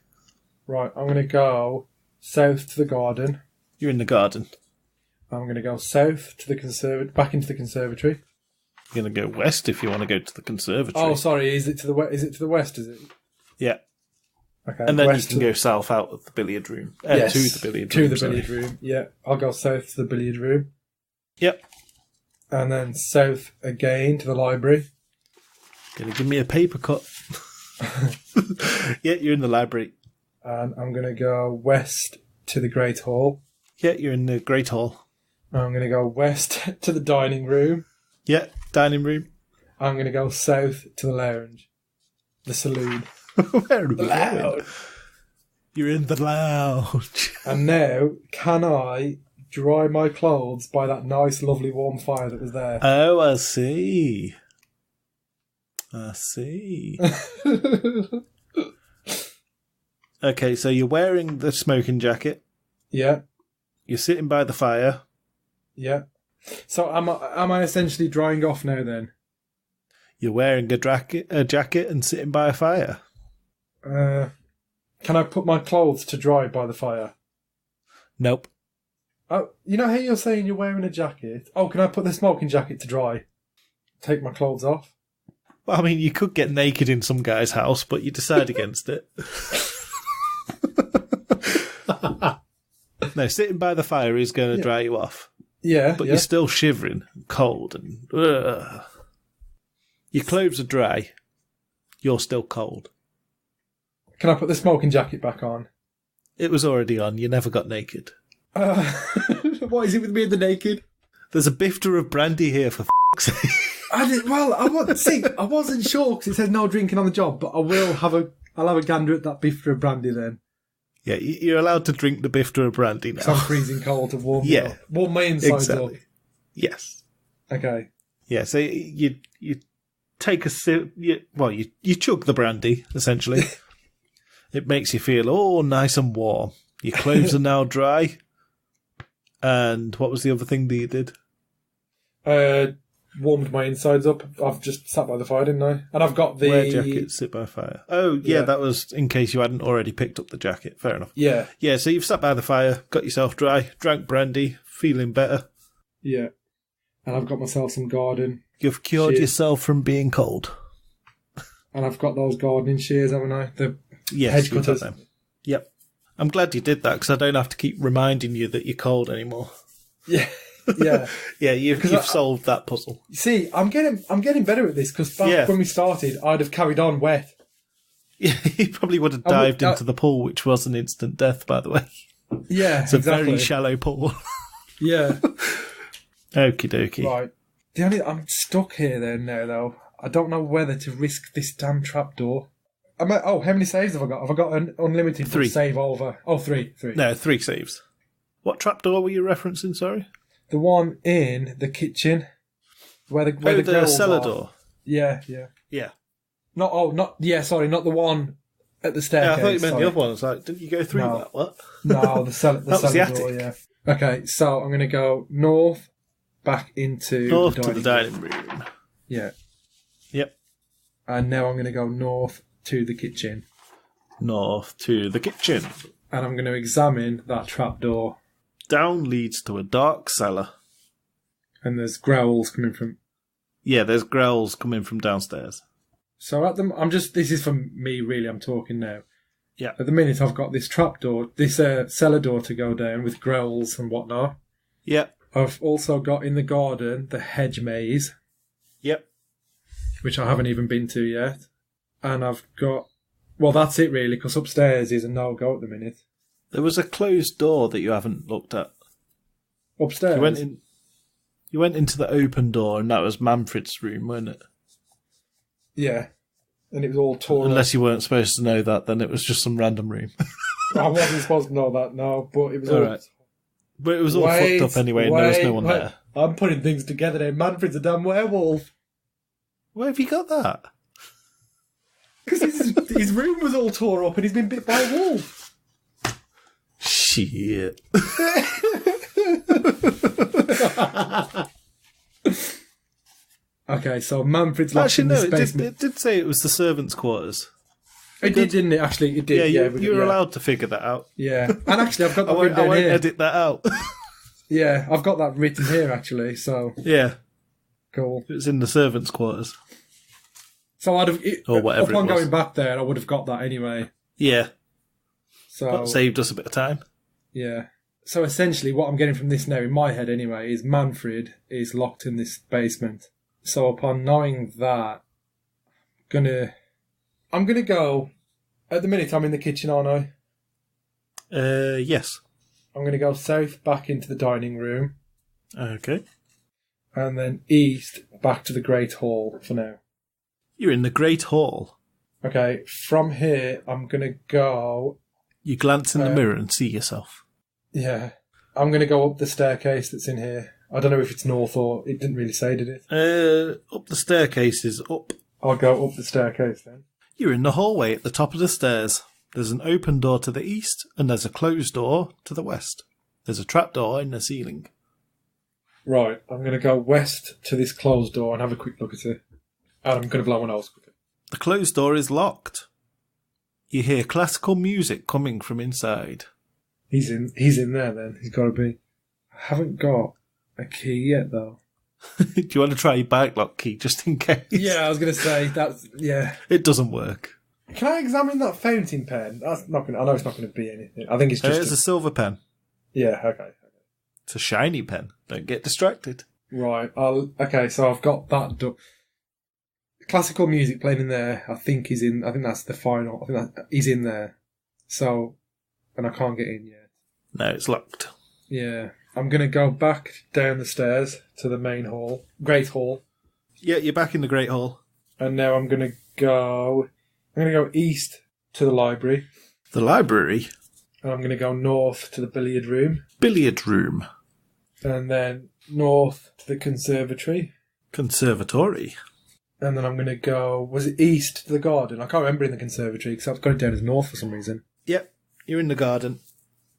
Speaker 2: Right, I'm going to go south to the garden.
Speaker 1: You're in the garden.
Speaker 2: I'm going to go south to the back into the conservatory.
Speaker 1: You're going to go west if you want to go to the conservatory.
Speaker 2: Oh, sorry, is it to the west? Is it to the west? Is it?
Speaker 1: Yeah.
Speaker 2: Okay.
Speaker 1: And then you
Speaker 2: west
Speaker 1: can go south out of the billiard room.
Speaker 2: yes,
Speaker 1: To the billiard
Speaker 2: to
Speaker 1: room.
Speaker 2: the billiard room. Yeah, I'll go south to the billiard room,
Speaker 1: Yep.
Speaker 2: and then south again to the library.
Speaker 1: Going to give me a paper cut. Yeah, you're in the library.
Speaker 2: And I'm going to go west to the Great Hall.
Speaker 1: Yeah, you're in the Great Hall.
Speaker 2: I'm going to go west to the dining room.
Speaker 1: Yeah, dining room.
Speaker 2: I'm going to go south to the lounge. The saloon.
Speaker 1: Where are we going?
Speaker 2: Lounge.
Speaker 1: You're in the lounge.
Speaker 2: And now, can I dry my clothes by that nice, lovely, warm fire that was there?
Speaker 1: Oh, I see. I see. Okay, so you're wearing the smoking jacket.
Speaker 2: Yeah,
Speaker 1: You're sitting by the fire.
Speaker 2: yeah. So am I essentially drying off now then?
Speaker 1: You're wearing a jacket and sitting by a fire.
Speaker 2: Can I put my clothes to dry by the fire?
Speaker 1: Nope.
Speaker 2: Oh, you know how you're saying you're wearing a jacket? Oh, can I put the smoking jacket to dry? Take my clothes off?
Speaker 1: Well, I mean, you could get naked in some guy's house, but you decide against it. No, sitting by the fire is going to dry you off.
Speaker 2: Yeah,
Speaker 1: But
Speaker 2: yeah.
Speaker 1: you're still shivering, cold, and your clothes are dry. You're still cold.
Speaker 2: Can I put the smoking jacket back on?
Speaker 1: It was already on. You never got naked.
Speaker 2: What is it with me and the naked?
Speaker 1: There's a bifter of brandy here, for f***'s sake.
Speaker 2: I wasn't sure because it says no drinking on the job, but I'll have a gander at that bifter of brandy then.
Speaker 1: Yeah, you're allowed to drink the bifter of brandy now.
Speaker 2: So I'm freezing cold to warm
Speaker 1: Yeah,
Speaker 2: me up. Warm my insides
Speaker 1: exactly. Yes.
Speaker 2: up. Okay.
Speaker 1: Yeah, so you take a sip. You chug the brandy, essentially. It makes you feel, nice and warm. Your clothes are now dry. And what was the other thing that you did?
Speaker 2: Warmed my insides up. I've just sat by the fire, didn't I? And I've got the...
Speaker 1: Wear jacket, sit by fire. Oh, yeah, that was in case you hadn't already picked up the jacket. Fair enough.
Speaker 2: Yeah.
Speaker 1: Yeah, so you've sat by the fire, got yourself dry, drank brandy, feeling better.
Speaker 2: Yeah. And I've got myself some garden.
Speaker 1: You've cured
Speaker 2: Shit.
Speaker 1: yourself from being cold.
Speaker 2: And I've got those gardening shears, haven't I? The
Speaker 1: Yes,
Speaker 2: hedge
Speaker 1: you've got
Speaker 2: cutters.
Speaker 1: them. Yep. I'm glad you did that because I don't have to keep reminding you that you're cold anymore.
Speaker 2: Yeah. Yeah.
Speaker 1: Yeah, you've solved that puzzle.
Speaker 2: See, I'm getting better at this because back when we started, I'd have carried on wet.
Speaker 1: Yeah, you probably would have dived into the pool, which was an instant death, by the way.
Speaker 2: Yeah,
Speaker 1: It's a very shallow pool.
Speaker 2: Yeah.
Speaker 1: Okie dokie.
Speaker 2: Right. I'm stuck here then now, though. I don't know whether to risk this damn trapdoor. How many saves have I got? Have I got an unlimited
Speaker 1: 3
Speaker 2: save over? Oh, three.
Speaker 1: No, 3 saves. What trapdoor were you referencing, sorry?
Speaker 2: The one in the kitchen. Where the girls
Speaker 1: cellar
Speaker 2: are.
Speaker 1: door.
Speaker 2: Yeah.
Speaker 1: Yeah.
Speaker 2: Not the one at the
Speaker 1: Yeah,
Speaker 2: staircase.
Speaker 1: I thought you meant the other one. I was like, didn't you go through that? What?
Speaker 2: No, the cellar
Speaker 1: That was the
Speaker 2: door,
Speaker 1: attic.
Speaker 2: yeah. Okay, so I'm going to go north, back into
Speaker 1: North
Speaker 2: the
Speaker 1: to the dining room.
Speaker 2: Yeah.
Speaker 1: Yep.
Speaker 2: And now I'm going to go north to the kitchen.
Speaker 1: North to the kitchen.
Speaker 2: And I'm going to examine that trapdoor.
Speaker 1: Down leads to a dark cellar.
Speaker 2: And there's growls coming from...
Speaker 1: Yeah, there's growls coming from downstairs.
Speaker 2: So this is for me really, I'm talking now.
Speaker 1: Yeah.
Speaker 2: At the minute I've got this trapdoor, this cellar door to go down with growls and whatnot.
Speaker 1: Yep.
Speaker 2: I've also got in the garden the hedge maze.
Speaker 1: Yep.
Speaker 2: Which I haven't even been to yet. And I've got... Well, that's it really, because upstairs is a no-go at the minute.
Speaker 1: There was a closed door that you haven't looked at.
Speaker 2: Upstairs?
Speaker 1: You went into the open door, and that was Manfred's room, wasn't it?
Speaker 2: Yeah. And it was all torn
Speaker 1: Unless you weren't supposed to know that, then it was just some random room.
Speaker 2: I wasn't supposed to know that, no, but it was
Speaker 1: all
Speaker 2: all...
Speaker 1: right. But it was all fucked up anyway, and there was no one there.
Speaker 2: I'm putting things together now. Manfred's a damn werewolf.
Speaker 1: Where have you got that?
Speaker 2: Because his room was all tore up and he's been bit by a wolf.
Speaker 1: Shit.
Speaker 2: Okay, so Manfred's locked
Speaker 1: Actually,
Speaker 2: in
Speaker 1: no,
Speaker 2: this basement.
Speaker 1: it did say it was the servants' quarters.
Speaker 2: It did, didn't it? Actually, it did.
Speaker 1: Yeah,
Speaker 2: Yeah,
Speaker 1: you were allowed to figure that out.
Speaker 2: Yeah, and actually, I've got
Speaker 1: I
Speaker 2: that written
Speaker 1: won't
Speaker 2: down here.
Speaker 1: edit that out.
Speaker 2: Yeah, I've got that written here actually. So
Speaker 1: Yeah,
Speaker 2: cool.
Speaker 1: it was in the servants' quarters.
Speaker 2: So I'd have,
Speaker 1: Or whatever
Speaker 2: upon
Speaker 1: it was.
Speaker 2: going back there, I would have got that anyway.
Speaker 1: Yeah,
Speaker 2: So
Speaker 1: that saved us a bit of time.
Speaker 2: yeah. So essentially, what I'm getting from this now, in my head anyway, is Manfred is locked in this basement. So upon knowing that, I'm gonna go. At the minute, I'm in the kitchen, aren't I?
Speaker 1: Yes.
Speaker 2: I'm gonna go south back into the dining room,
Speaker 1: Okay.
Speaker 2: and then east back to the Great Hall for now.
Speaker 1: You're in the Great Hall.
Speaker 2: Okay, from here, I'm gonna go.
Speaker 1: You glance in the mirror and see yourself.
Speaker 2: Yeah, I'm gonna go up the staircase that's in here. I don't know if it's north or it didn't really say, did it?
Speaker 1: Up the staircase is up.
Speaker 2: I'll go up the staircase then.
Speaker 1: You're in the hallway at the top of the stairs. There's an open door to the east, and there's a closed door to the west. There's a trapdoor in the ceiling.
Speaker 2: Right, I'm gonna go west to this closed door and have a quick look at it. And I'm gonna blow my nose quickly.
Speaker 1: The closed door is locked. You hear classical music coming from inside.
Speaker 2: He's in there then. He's gotta be. I haven't got a key yet though.
Speaker 1: Do you want to try your bike lock key just in case?
Speaker 2: Yeah, I was gonna say that's yeah.
Speaker 1: It doesn't work.
Speaker 2: Can I examine that fountain pen? That's not gonna. I know it's not gonna be anything. I think it's just.
Speaker 1: It's a silver pen.
Speaker 2: Yeah. Okay.
Speaker 1: It's a shiny pen. Don't get distracted.
Speaker 2: Right. Okay. So I've got that. Classical music playing in there. I think he's in. I think that's the final. I think he's in there. So, and I can't get in yet.
Speaker 1: No, it's locked.
Speaker 2: Yeah. I'm gonna go back down the stairs to the main hall, Great Hall,
Speaker 1: Yeah, you're back in the Great Hall.
Speaker 2: and now I'm gonna go east to the library,
Speaker 1: The library.
Speaker 2: and I'm gonna go north to the billiard room,
Speaker 1: Billiard room.
Speaker 2: and then north to the conservatory,
Speaker 1: Conservatory.
Speaker 2: and then I'm gonna go. Was it east to the garden? I can't remember in the conservatory because I've got it down as north for some reason.
Speaker 1: Yep, you're in the garden.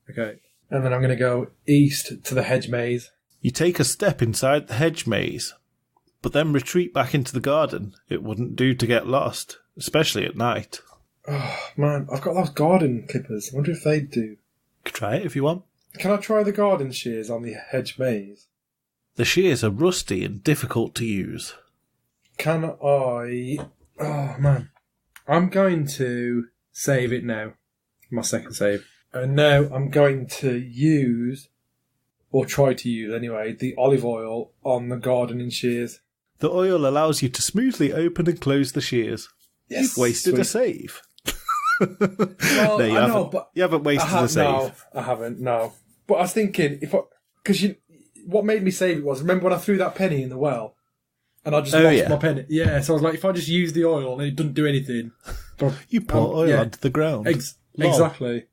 Speaker 2: Okay. And then I'm going to go east to the hedge maze.
Speaker 1: You take a step inside the hedge maze, but then retreat back into the garden. It wouldn't do to get lost, especially at night.
Speaker 2: Oh, man, I've got those garden clippers. I wonder if they'd do.
Speaker 1: Could try it if you want.
Speaker 2: Can I try the garden shears on the hedge maze?
Speaker 1: The shears are rusty and difficult to use.
Speaker 2: Can I... Oh, man. I'm going to save it now. My second save. And now I'm going to use, or try to use anyway, the olive oil on the gardening shears.
Speaker 1: The oil allows you to smoothly open and close the shears.
Speaker 2: Yes,
Speaker 1: You've wasted
Speaker 2: sweet.
Speaker 1: a save.
Speaker 2: Well,
Speaker 1: No, you
Speaker 2: I
Speaker 1: haven't.
Speaker 2: know, but
Speaker 1: You haven't wasted a save.
Speaker 2: No, I haven't. No, but I was thinking what made me save it was remember when I threw that penny in the well, and I just lost my penny. Yeah, so I was like, if I just use the oil and it doesn't do anything,
Speaker 1: You pour oil
Speaker 2: yeah.
Speaker 1: onto the ground. Lol.
Speaker 2: Exactly.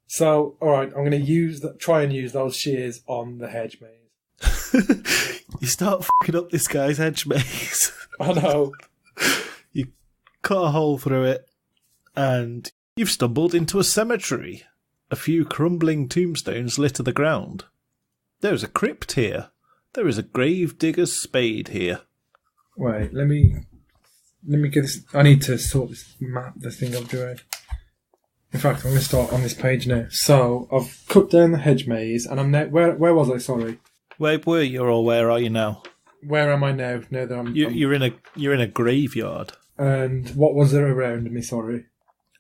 Speaker 2: So, all right, I'm going to try and use those shears on the hedge maze.
Speaker 1: You start fucking up this guy's hedge maze.
Speaker 2: I know.
Speaker 1: You cut a hole through it, and you've stumbled into a cemetery. A few crumbling tombstones litter the ground. There is a crypt here. There is a grave digger's spade here.
Speaker 2: Wait, let me get this. I need to sort this map, the thing I'm doing. In fact, I'm going to start on this page now. So, I've cut down the hedge maze, and I'm now... Where was I, sorry?
Speaker 1: Where were you, or where are you now?
Speaker 2: Where am I now? Now that I'm...
Speaker 1: You're in a graveyard.
Speaker 2: And what was there around me, sorry?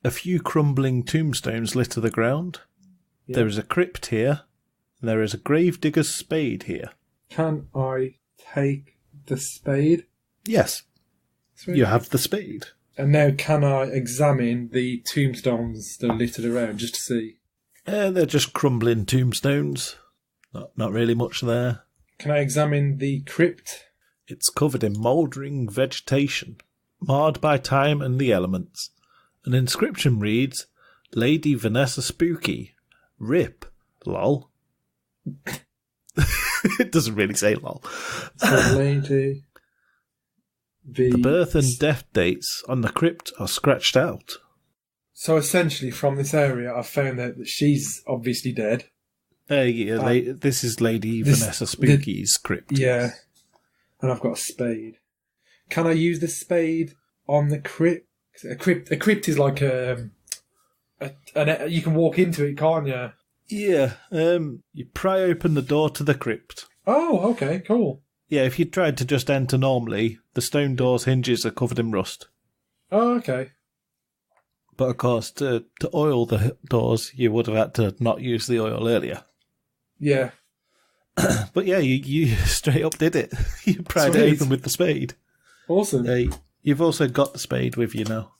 Speaker 1: A few crumbling tombstones litter the ground.
Speaker 2: Yeah.
Speaker 1: There is a crypt here. There is a grave digger's spade here.
Speaker 2: Can I take the spade?
Speaker 1: Yes,
Speaker 2: Sweet.
Speaker 1: you have the spade.
Speaker 2: And now can I examine the tombstones that are littered around, just to see?
Speaker 1: They're just crumbling tombstones. Not really much there.
Speaker 2: Can I examine the crypt?
Speaker 1: It's covered in mouldering vegetation, marred by time and the elements. An inscription reads, Lady Vanessa Spooky. RIP. Lol. It doesn't really say lol.
Speaker 2: So lady.
Speaker 1: The birth and death dates on the crypt are scratched out.
Speaker 2: So essentially, from this area, I've found out that she's obviously dead.
Speaker 1: This is Lady Vanessa Spooky's crypt.
Speaker 2: Yeah. And I've got a spade. Can I use the spade on the crypt? A crypt is like you can walk into it, can't you?
Speaker 1: Yeah. You pry open the door to the crypt.
Speaker 2: Oh, okay, cool.
Speaker 1: Yeah, if you tried to just enter normally, the stone door's hinges are covered in rust.
Speaker 2: Oh, okay.
Speaker 1: But of course, to oil the doors, you would have had to not use the oil earlier.
Speaker 2: Yeah.
Speaker 1: But yeah, you straight up did it. You pried it open with the spade.
Speaker 2: Awesome.
Speaker 1: You've also got the spade with you now.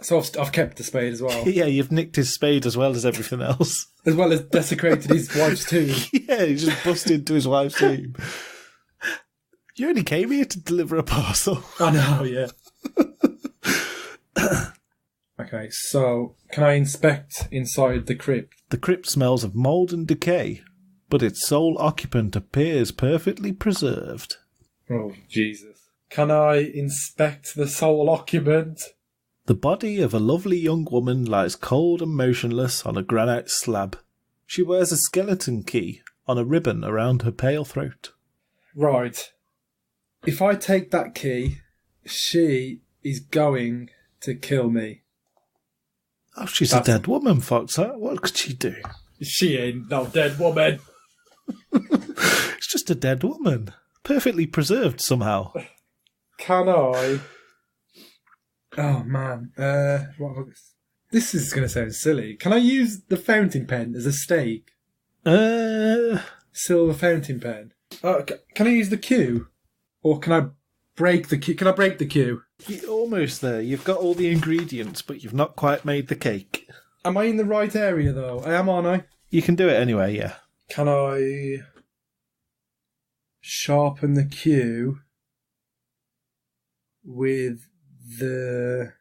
Speaker 2: So I've kept the spade as well.
Speaker 1: Yeah, you've nicked his spade as well as everything else.
Speaker 2: As well as desecrated his wife's tomb.
Speaker 1: Yeah, he just busted into his wife's tomb. You only came here to deliver a parcel.
Speaker 2: I know, yeah. Okay, so can I inspect inside the crypt?
Speaker 1: The crypt smells of mould and decay, but its sole occupant appears perfectly preserved.
Speaker 2: Oh, Jesus. Can I inspect the sole occupant?
Speaker 1: The body of a lovely young woman lies cold and motionless on a granite slab. She wears a skeleton key on a ribbon around her pale throat.
Speaker 2: Right. If I take that key, she is going to kill me.
Speaker 1: Oh, she's a dead woman, Fox. Huh? What could she do?
Speaker 2: She ain't no dead woman.
Speaker 1: It's just a dead woman. Perfectly preserved somehow.
Speaker 2: Can I... Oh, man. This is going to sound silly. Can I use the fountain pen as a stake? Silver fountain pen. Can I use the queue? Or can I break the queue? Can I break the queue?
Speaker 1: You're almost there. You've got all the ingredients, but you've not quite made the cake.
Speaker 2: Am I in the right area, though? I am, aren't I?
Speaker 1: You can do it anyway, yeah.
Speaker 2: Can I sharpen the queue with the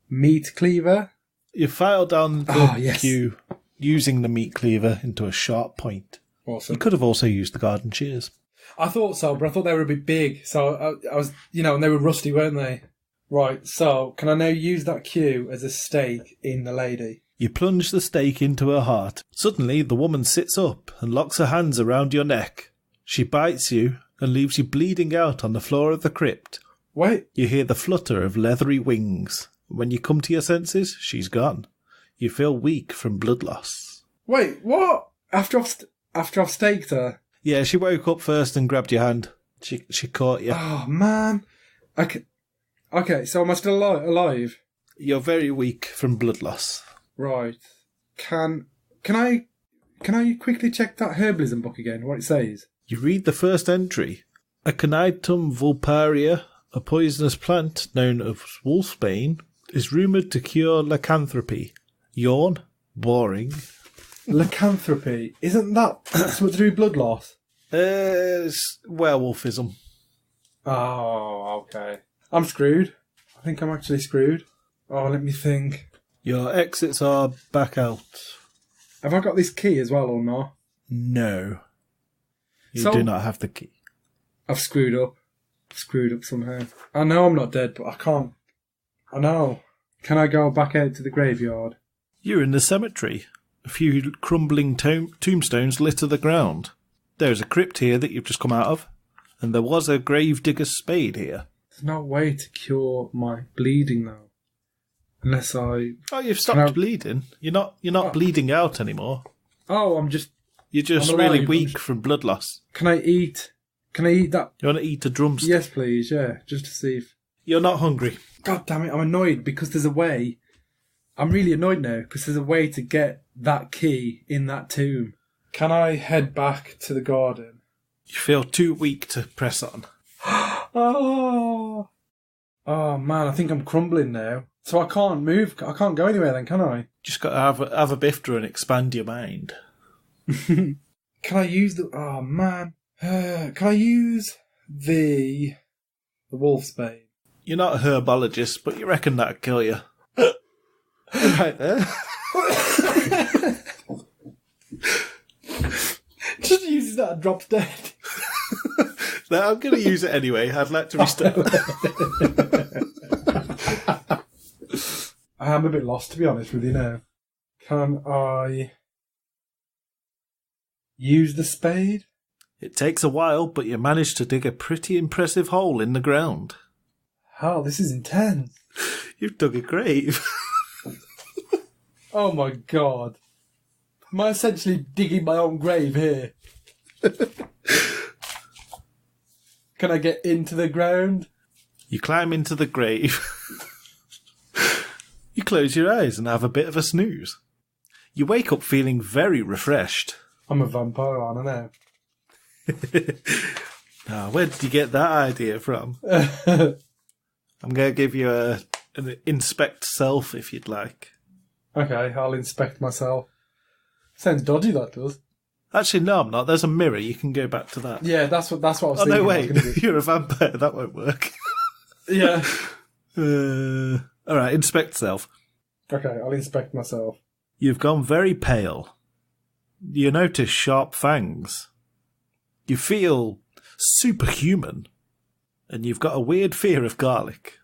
Speaker 2: meat cleaver?
Speaker 1: You file down the queue using the meat cleaver into a sharp point.
Speaker 2: Awesome.
Speaker 1: You could have also used the garden shears.
Speaker 2: I thought so, but I thought they were a bit big. So I was, and they were rusty, weren't they? Right, so can I now use that queue as a stake in the lady?
Speaker 1: You plunge the stake into her heart. Suddenly, the woman sits up and locks her hands around your neck. She bites you and leaves you bleeding out on the floor of the crypt.
Speaker 2: Wait.
Speaker 1: You hear the flutter of leathery wings. When you come to your senses, she's gone. You feel weak from blood loss.
Speaker 2: Wait, what? After I've staked her?
Speaker 1: Yeah, she woke up first and grabbed your hand. She caught you.
Speaker 2: Oh, man. Okay, so am I still alive?
Speaker 1: You're very weak from blood loss.
Speaker 2: Right. Can I quickly check that herbalism book again, what it says?
Speaker 1: You read the first entry. Aconitum vulparia, a poisonous plant known as wolfsbane, is rumoured to cure lycanthropy. Yawn. Boring.
Speaker 2: Lycanthropy? Isn't that something to do with blood loss?
Speaker 1: It's werewolfism.
Speaker 2: Oh, okay. I'm screwed. I think I'm actually screwed. Oh, let me think.
Speaker 1: Your exits are back out.
Speaker 2: Have I got this key as well or not?
Speaker 1: No. You do not have the key.
Speaker 2: I've screwed up. Screwed up somehow. I know I'm not dead, but I can't. I know. Can I go back out to the graveyard?
Speaker 1: You're in the cemetery. A few crumbling tombstones litter the ground. There's a crypt here that you've just come out of, and there was a gravedigger's spade here.
Speaker 2: There's no way to cure my bleeding though, unless I.
Speaker 1: Oh, you've stopped bleeding. You're not bleeding out anymore.
Speaker 2: Oh,
Speaker 1: You're just really weak from blood loss.
Speaker 2: Can I eat that?
Speaker 1: You want to eat a drumstick?
Speaker 2: Yes, please. Yeah, just to see if.
Speaker 1: You're not hungry.
Speaker 2: God damn it! I'm annoyed because there's a way. I'm really annoyed now because there's a way to get that key in that tomb. Can I head back to the garden?
Speaker 1: You feel too weak to press on.
Speaker 2: Oh man, I think I'm crumbling now. So I can't move. I can't go anywhere then, can I?
Speaker 1: Just got to have a bifter and expand your mind.
Speaker 2: Can I use the... Oh man. Can I use the wolf's bane?
Speaker 1: You're not a herbologist, but you reckon that'd kill you. Right there.
Speaker 2: Just uses that and drops dead.
Speaker 1: No, I'm going to use it anyway. I'd like to restart.
Speaker 2: I am a bit lost, to be honest with you now. Can I use the spade?
Speaker 1: It takes a while, but you manage to dig a pretty impressive hole in the ground.
Speaker 2: Oh, this is intense.
Speaker 1: You've dug a grave.
Speaker 2: Oh my god. Am I essentially digging my own grave here? Can I get into the ground?
Speaker 1: You climb into the grave. You close your eyes and have a bit of a snooze. You wake up feeling very refreshed.
Speaker 2: I'm a vampire, aren't I
Speaker 1: Now, where did you get that idea from?
Speaker 2: now?
Speaker 1: I'm going to give you an inspect self if you'd like.
Speaker 2: Okay, I'll inspect myself. Sounds dodgy, that does.
Speaker 1: Actually, no, I'm not. There's a mirror. You can go back to that.
Speaker 2: Yeah, that's what I was
Speaker 1: Oh,
Speaker 2: thinking.
Speaker 1: no,
Speaker 2: I was
Speaker 1: wait.
Speaker 2: gonna do.
Speaker 1: You're a vampire. That won't work.
Speaker 2: Yeah.
Speaker 1: All right, inspect self.
Speaker 2: Okay, I'll inspect myself.
Speaker 1: You've gone very pale. You notice sharp fangs. You feel superhuman. And you've got a weird fear of garlic.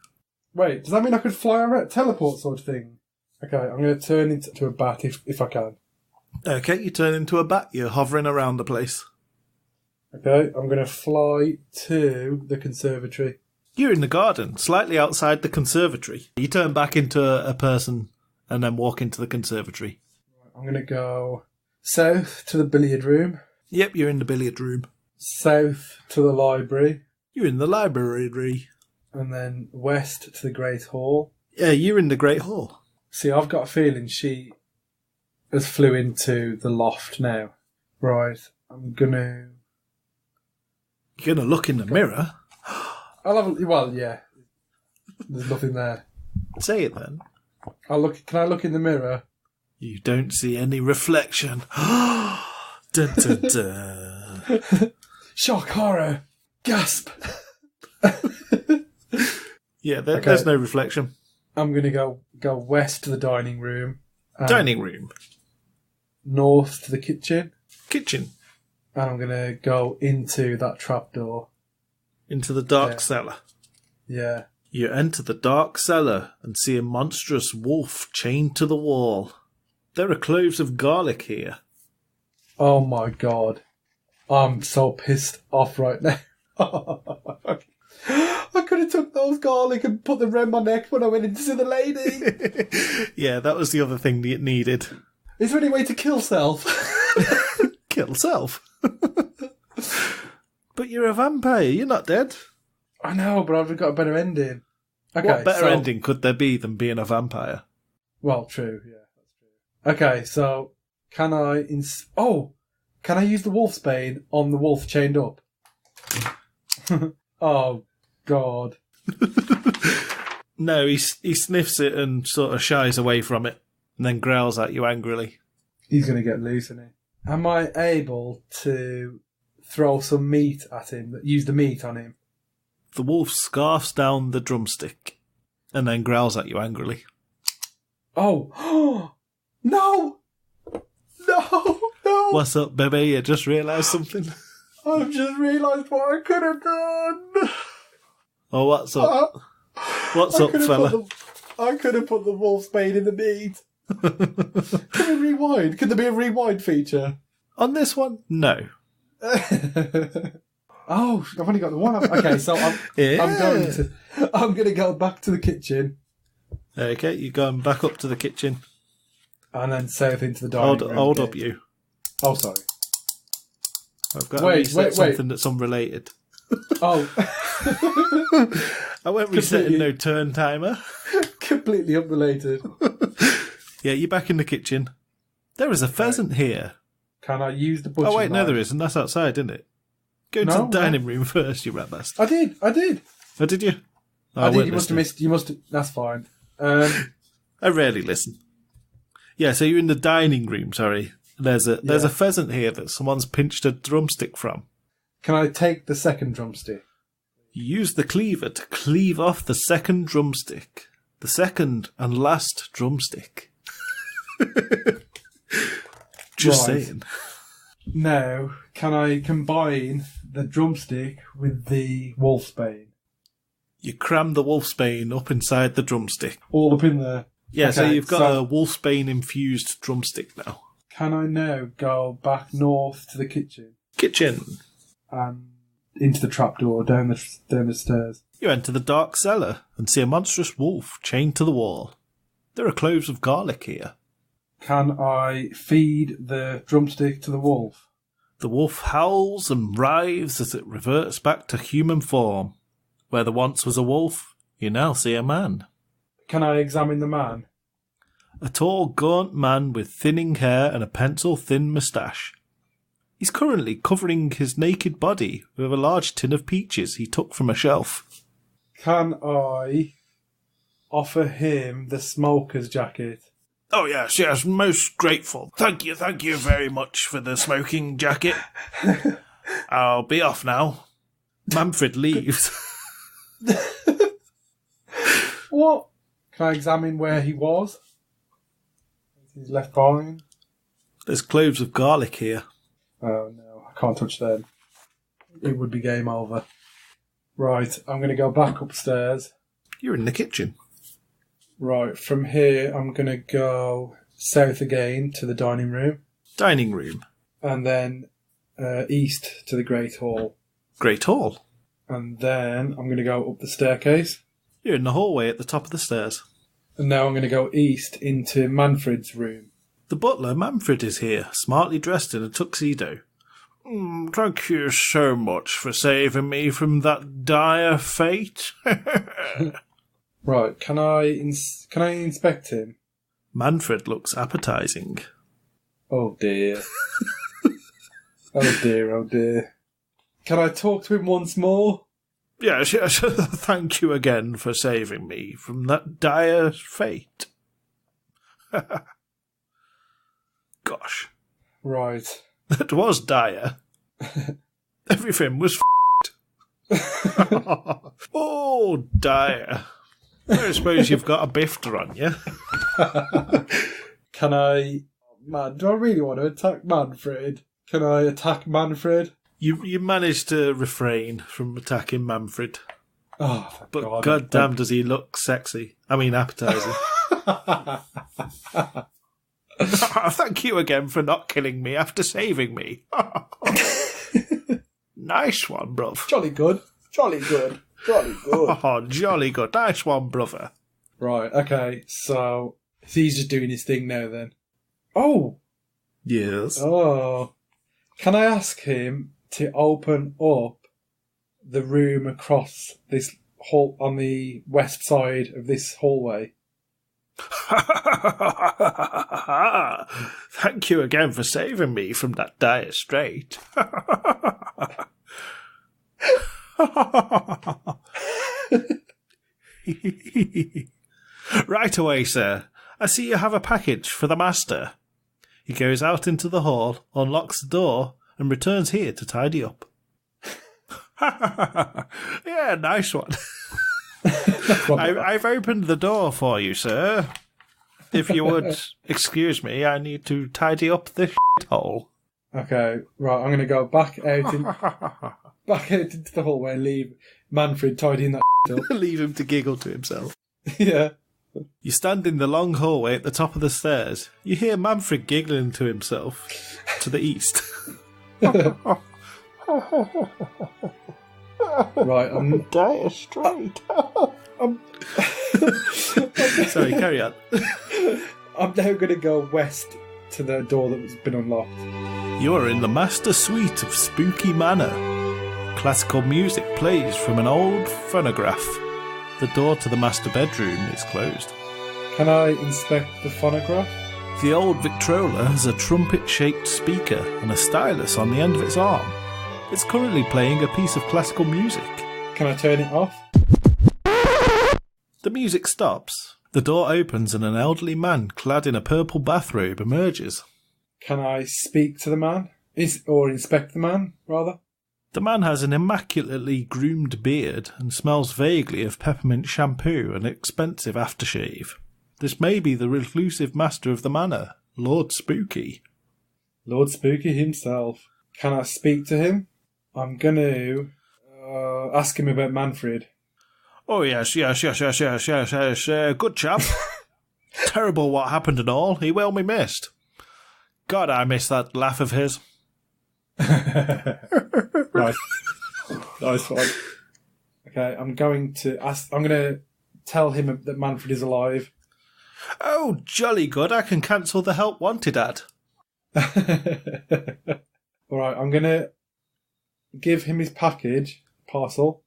Speaker 2: Wait, does that mean I could fly around, teleport sort of thing? Okay, I'm going to turn into a bat if I can.
Speaker 1: Okay, you turn into a bat. You're hovering around the place.
Speaker 2: Okay, I'm going to fly to the conservatory.
Speaker 1: You're in the garden, slightly outside the conservatory. You turn back into a person and then walk into the conservatory.
Speaker 2: I'm going to go south to the billiard room,
Speaker 1: Yep, you're in the billiard room.
Speaker 2: south to the library,
Speaker 1: You're in the library.
Speaker 2: and then west to the Great Hall.
Speaker 1: Yeah, you're in the Great Hall.
Speaker 2: See, I've got a feeling she has flew into the loft now. Right, I'm going to...
Speaker 1: You're going to look in the mirror.
Speaker 2: I'll have a... Well, yeah. There's nothing there.
Speaker 1: Say it then.
Speaker 2: Can I look in the mirror?
Speaker 1: You don't see any reflection. Dun, dun, dun.
Speaker 2: Shock, horror, gasp.
Speaker 1: Yeah,
Speaker 2: Okay.
Speaker 1: there's no reflection.
Speaker 2: I'm going to go west to the dining room.
Speaker 1: Dining room.
Speaker 2: North to the kitchen.
Speaker 1: Kitchen.
Speaker 2: And I'm going to go into that trapdoor.
Speaker 1: Into the dark
Speaker 2: Yeah.
Speaker 1: cellar.
Speaker 2: Yeah.
Speaker 1: You enter the dark cellar and see a monstrous wolf chained to the wall. There are cloves of garlic here.
Speaker 2: Oh my god. I'm so pissed off right now. I could have took those garlic and put them round my neck when I went in to see the lady.
Speaker 1: Yeah, that was the other thing that it needed.
Speaker 2: Is there any way to kill self?
Speaker 1: Kill self. But you're a vampire, you're not dead.
Speaker 2: I know, but I've got a better ending. Okay,
Speaker 1: What better
Speaker 2: so-
Speaker 1: ending could there be than being a vampire?
Speaker 2: Well, true, yeah, that's true. Okay, so can I can I use the wolf's bane on the wolf chained up? Oh god.
Speaker 1: No, he sniffs it and sort of shies away from it, and then growls at you angrily.
Speaker 2: He's gonna get loose, isn't he? Am I able to throw some meat at him, use the meat on him?
Speaker 1: The wolf scarfs down the drumstick, and then growls at you angrily.
Speaker 2: Oh no! No, no!
Speaker 1: What's up, baby? You just realised something?
Speaker 2: I've just realised what I could have done!
Speaker 1: Oh, what's up? What's up, fella?
Speaker 2: I could have put the wolf's bane in the meat. Can we rewind? Could there be a rewind feature?
Speaker 1: On this one? No.
Speaker 2: Oh, I've only got the one. Okay, so
Speaker 1: Yeah.
Speaker 2: I'm going to go back to the kitchen
Speaker 1: Okay, you're going back up to the kitchen.
Speaker 2: and then south into the dining room.
Speaker 1: Hold
Speaker 2: again.
Speaker 1: up, you.
Speaker 2: Oh, sorry.
Speaker 1: I've got to
Speaker 2: Wait,
Speaker 1: reset
Speaker 2: wait.
Speaker 1: something that's unrelated.
Speaker 2: Oh,
Speaker 1: I won't reset
Speaker 2: Completely.
Speaker 1: no turn timer.
Speaker 2: completely unrelated.
Speaker 1: Yeah, you're back in the kitchen. There is a pheasant here.
Speaker 2: Can I use the butcher
Speaker 1: Oh, wait, no,
Speaker 2: knife?
Speaker 1: there isn't. That's outside, isn't it? Go to
Speaker 2: No,
Speaker 1: the dining room first, you rat bastard.
Speaker 2: I did.
Speaker 1: Oh, did you? Oh,
Speaker 2: I did.
Speaker 1: weren't
Speaker 2: You must have
Speaker 1: listening.
Speaker 2: missed. That's fine.
Speaker 1: I rarely listen. Yeah, so you're in the dining room, sorry. There's a pheasant here that someone's pinched a drumstick from.
Speaker 2: Can I take the second drumstick?
Speaker 1: You use the cleaver to cleave off the second drumstick. The second and last drumstick. Just
Speaker 2: Right.
Speaker 1: saying.
Speaker 2: Now, can I combine the drumstick with the wolfsbane?
Speaker 1: You cram the wolfsbane up inside the drumstick.
Speaker 2: All up in there?
Speaker 1: Yeah, so
Speaker 2: Okay,
Speaker 1: you've got a wolfsbane-infused drumstick now.
Speaker 2: Can I now go back north to the kitchen
Speaker 1: Kitchen.
Speaker 2: and into the trapdoor down the stairs?
Speaker 1: You enter the dark cellar and see a monstrous wolf chained to the wall. There are cloves of garlic here.
Speaker 2: Can I feed the drumstick to the wolf?
Speaker 1: The wolf howls and writhes as it reverts back to human form. Where there once was a wolf, you now see a man.
Speaker 2: Can I examine the man?
Speaker 1: A tall, gaunt man with thinning hair and a pencil-thin moustache. He's currently covering his naked body with a large tin of peaches he took from a shelf.
Speaker 2: Can I offer him the smoker's jacket?
Speaker 1: Oh, yes, most grateful. Thank you very much for the smoking jacket. I'll be off now. Manfred leaves.
Speaker 2: What? Can I examine where he was? He's left behind.
Speaker 1: There's cloves of garlic here.
Speaker 2: Oh no, I can't touch them. It would be game over. Right, I'm going to go back upstairs.
Speaker 1: You're in the kitchen.
Speaker 2: Right, from here I'm going to go south again to the dining room.
Speaker 1: Dining room.
Speaker 2: And then east to the Great Hall.
Speaker 1: Great Hall.
Speaker 2: And then I'm going to go up the staircase.
Speaker 1: You're in the hallway at the top of the stairs.
Speaker 2: And now I'm going to go east into Manfred's room.
Speaker 1: The butler, Manfred, is here, smartly dressed in a tuxedo. Thank you so much for saving me from that dire fate.
Speaker 2: Right, can I inspect him?
Speaker 1: Manfred looks appetising.
Speaker 2: Oh dear. Oh dear, oh dear. Can I talk to him once more?
Speaker 1: Yes, thank you again for saving me from that dire fate. Gosh.
Speaker 2: Right.
Speaker 1: That was dire. Everything was Oh, dire. I suppose you've got a bifter on you.
Speaker 2: Can I... Man, do I really want to attack Manfred? Can I attack Manfred?
Speaker 1: You managed to refrain from attacking Manfred.
Speaker 2: Oh,
Speaker 1: but goddamn does he look sexy. I mean appetising. Thank you again for not killing me after saving me. Nice one, bruv.
Speaker 2: Jolly good. Jolly good. Jolly good.
Speaker 1: Oh, jolly good. Nice one, brother.
Speaker 2: Right, okay, so he's just doing his thing now then. Oh!
Speaker 1: Yes.
Speaker 2: Oh. Can I ask him to open up the room across this hall on the west side of this hallway?
Speaker 1: Thank you again for saving me from that dire strait. Right away, sir. I see you have a package for the master. He goes out into the hall, unlocks the door, and returns here to tidy up. Yeah, nice one. I've opened the door for you, sir. If you would excuse me, I need to tidy up this hole.
Speaker 2: Okay, right, I'm going to go back out into the hallway and leave Manfred tidying that up.
Speaker 1: Leave him to giggle to himself.
Speaker 2: Yeah.
Speaker 1: You stand in the long hallway at the top of the stairs. You hear Manfred giggling to himself to the east.
Speaker 2: Right, I'm
Speaker 1: dire straight. Sorry, carry on.
Speaker 2: I'm now going to go west to the door that's been unlocked.
Speaker 1: You are in the master suite of Spooky Manor. Classical music plays from an old phonograph. The door to the master bedroom is closed.
Speaker 2: Can I inspect the phonograph?
Speaker 1: The old Victrola has a trumpet-shaped speaker and a stylus on the end of its arm. It's currently playing a piece of classical music.
Speaker 2: Can I turn it off?
Speaker 1: The music stops. The door opens and an elderly man clad in a purple bathrobe emerges.
Speaker 2: Can I speak to the man? Or inspect the man, rather?
Speaker 1: The man has an immaculately groomed beard and smells vaguely of peppermint shampoo and expensive aftershave. This may be the reclusive master of the manor, Lord Spooky.
Speaker 2: Lord Spooky himself. Can I speak to him? I'm going to ask him about Manfred.
Speaker 1: Oh, yes. Good chap. Terrible what happened and all. He will be missed. God, I miss that laugh of his.
Speaker 2: Nice. Nice one. Okay, I'm going to tell him that Manfred is alive.
Speaker 1: Oh, jolly good. I can cancel the help wanted ad.
Speaker 2: Alright, I'm going to give him his parcel.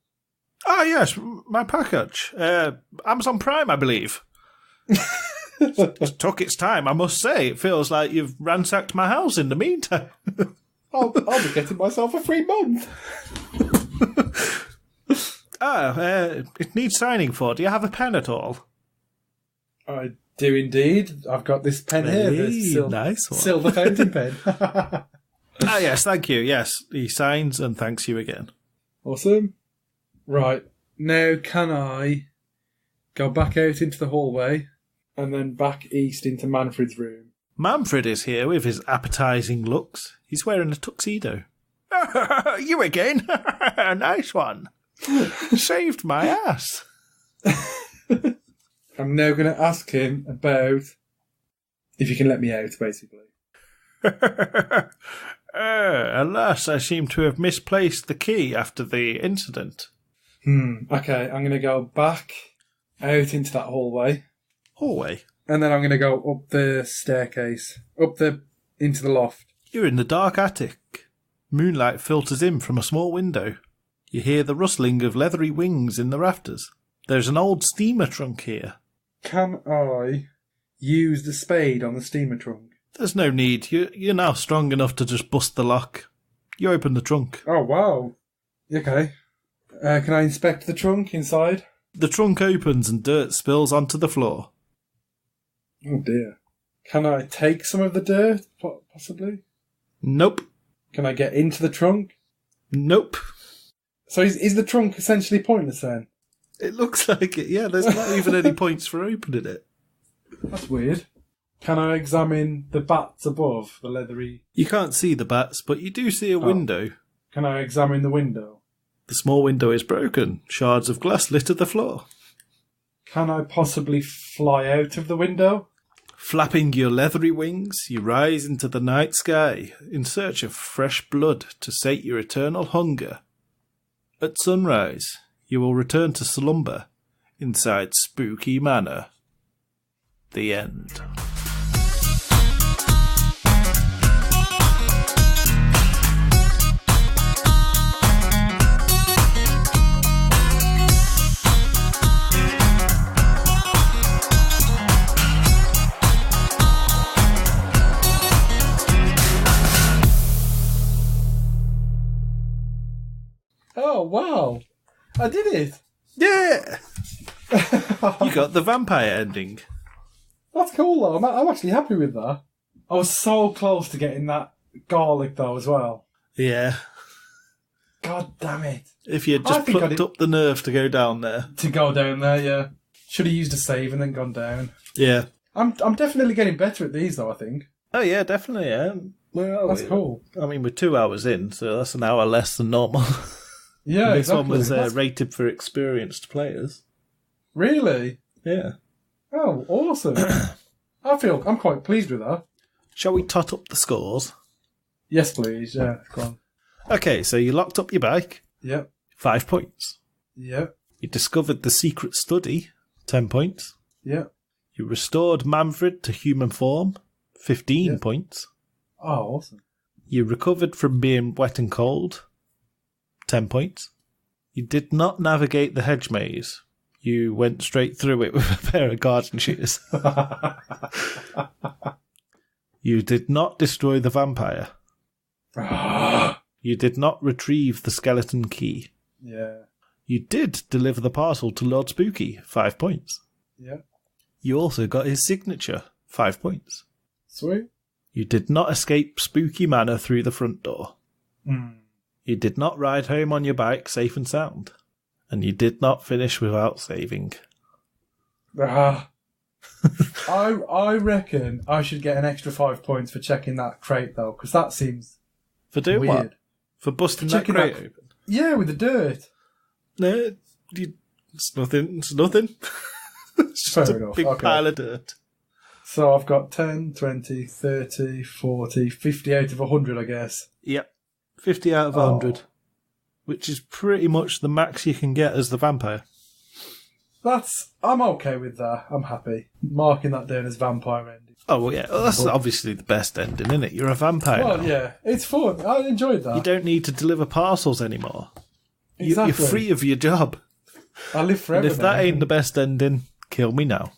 Speaker 1: Ah, yes, my package. Amazon Prime, I believe. It took its time, I must say. It feels like you've ransacked my house in the meantime.
Speaker 2: I'll be getting myself a free month.
Speaker 1: It needs signing for. Do you have a pen at all?
Speaker 2: I do indeed. I've got this pen here. The
Speaker 1: nice one.
Speaker 2: Silver fountain pen.
Speaker 1: Ah, yes, thank you. Yes, he signs and thanks you again.
Speaker 2: Awesome. Right. Now can I go back out into the hallway and then back east into Manfred's room?
Speaker 1: Manfred is here with his appetising looks. He's wearing a tuxedo. You again? Nice one. Saved my ass.
Speaker 2: I'm now going to ask him about if he can let me out, basically.
Speaker 1: Alas, I seem to have misplaced the key after the incident.
Speaker 2: Okay, I'm going to go back out into that hallway.
Speaker 1: Hallway?
Speaker 2: And then I'm going to go up the staircase, into the loft.
Speaker 1: You're in the dark attic. Moonlight filters in from a small window. You hear the rustling of leathery wings in the rafters. There's an old steamer trunk here.
Speaker 2: Can I use the spade on the steamer trunk?
Speaker 1: There's no need. You're now strong enough to just bust the lock. You open the trunk.
Speaker 2: Oh, wow. Okay. Can I inspect the trunk inside?
Speaker 1: The trunk opens and dirt spills onto the floor.
Speaker 2: Oh, dear. Can I take some of the dirt, possibly?
Speaker 1: Nope.
Speaker 2: Can I get into the trunk?
Speaker 1: Nope.
Speaker 2: So is the trunk essentially pointless then?
Speaker 1: It looks like it, yeah. There's not even any points for opening it.
Speaker 2: That's weird. Can I examine the bats above, the leathery...
Speaker 1: You can't see the bats, but you do see a window.
Speaker 2: Can I examine the window?
Speaker 1: The small window is broken. Shards of glass litter the floor.
Speaker 2: Can I possibly fly out of the window?
Speaker 1: Flapping your leathery wings, you rise into the night sky in search of fresh blood to sate your eternal hunger. At sunrise, you will return to slumber inside Spooky Manor. The end.
Speaker 2: Oh, wow. I did it.
Speaker 1: Yeah! You got the vampire ending.
Speaker 2: That's cool, though. I'm actually happy with that. I was so close to getting that garlic, though, as well.
Speaker 1: Yeah.
Speaker 2: God damn it.
Speaker 1: If you had just plucked up the nerve to go down there.
Speaker 2: To go down there, yeah. Should have used a save and then gone down.
Speaker 1: Yeah.
Speaker 2: I'm definitely getting better at these, though, I think.
Speaker 1: Oh, yeah, definitely, yeah.
Speaker 2: That's cool.
Speaker 1: I mean, we're 2 hours in, so that's an hour less than normal.
Speaker 2: Yeah,
Speaker 1: this
Speaker 2: exactly.
Speaker 1: one was rated for experienced players.
Speaker 2: Really?
Speaker 1: Yeah.
Speaker 2: Oh, awesome. I'm quite pleased with that.
Speaker 1: Shall we tot up the scores?
Speaker 2: Yes, please. Yeah, go on.
Speaker 1: Okay, so you locked up your bike.
Speaker 2: Yep.
Speaker 1: 5 points.
Speaker 2: Yep.
Speaker 1: You discovered the secret study. 10 points.
Speaker 2: Yep.
Speaker 1: You restored Manfred to human form. 15 points.
Speaker 2: Oh, awesome.
Speaker 1: You recovered from being wet and cold. 10 points. You did not navigate the hedge maze. You went straight through it with a pair of garden shears. You did not destroy the vampire. You did not retrieve the skeleton key.
Speaker 2: Yeah.
Speaker 1: You did deliver the parcel to Lord Spooky. 5 points.
Speaker 2: Yeah.
Speaker 1: You also got his signature. 5 points.
Speaker 2: Sweet.
Speaker 1: You did not escape Spooky Manor through the front door. You did not ride home on your bike safe and sound. And you did not finish without saving.
Speaker 2: I reckon I should get an extra 5 points for checking that crate, though, because that seems
Speaker 1: For doing
Speaker 2: weird.
Speaker 1: what? For busting that
Speaker 2: Checking
Speaker 1: crate
Speaker 2: that-
Speaker 1: open?
Speaker 2: Yeah, with the dirt.
Speaker 1: No, it's nothing. It's nothing. It's just
Speaker 2: Fair
Speaker 1: a
Speaker 2: enough,
Speaker 1: big
Speaker 2: okay.
Speaker 1: pile of dirt.
Speaker 2: So I've got 10, 20, 30, 40, 50 out of 100, I guess.
Speaker 1: Yep. 50 out of 100. Which is pretty much the max you can get as the vampire.
Speaker 2: I'm okay with that. I'm happy. Marking that down as vampire ending.
Speaker 1: Oh, well, yeah. Well, that's obviously the best ending, isn't it? You're a vampire
Speaker 2: Well,
Speaker 1: now.
Speaker 2: yeah, it's fun. I enjoyed that.
Speaker 1: You don't need to deliver parcels anymore.
Speaker 2: Exactly.
Speaker 1: You're free of your job.
Speaker 2: I live forever
Speaker 1: And if that
Speaker 2: now.
Speaker 1: ain't the best ending, kill me now.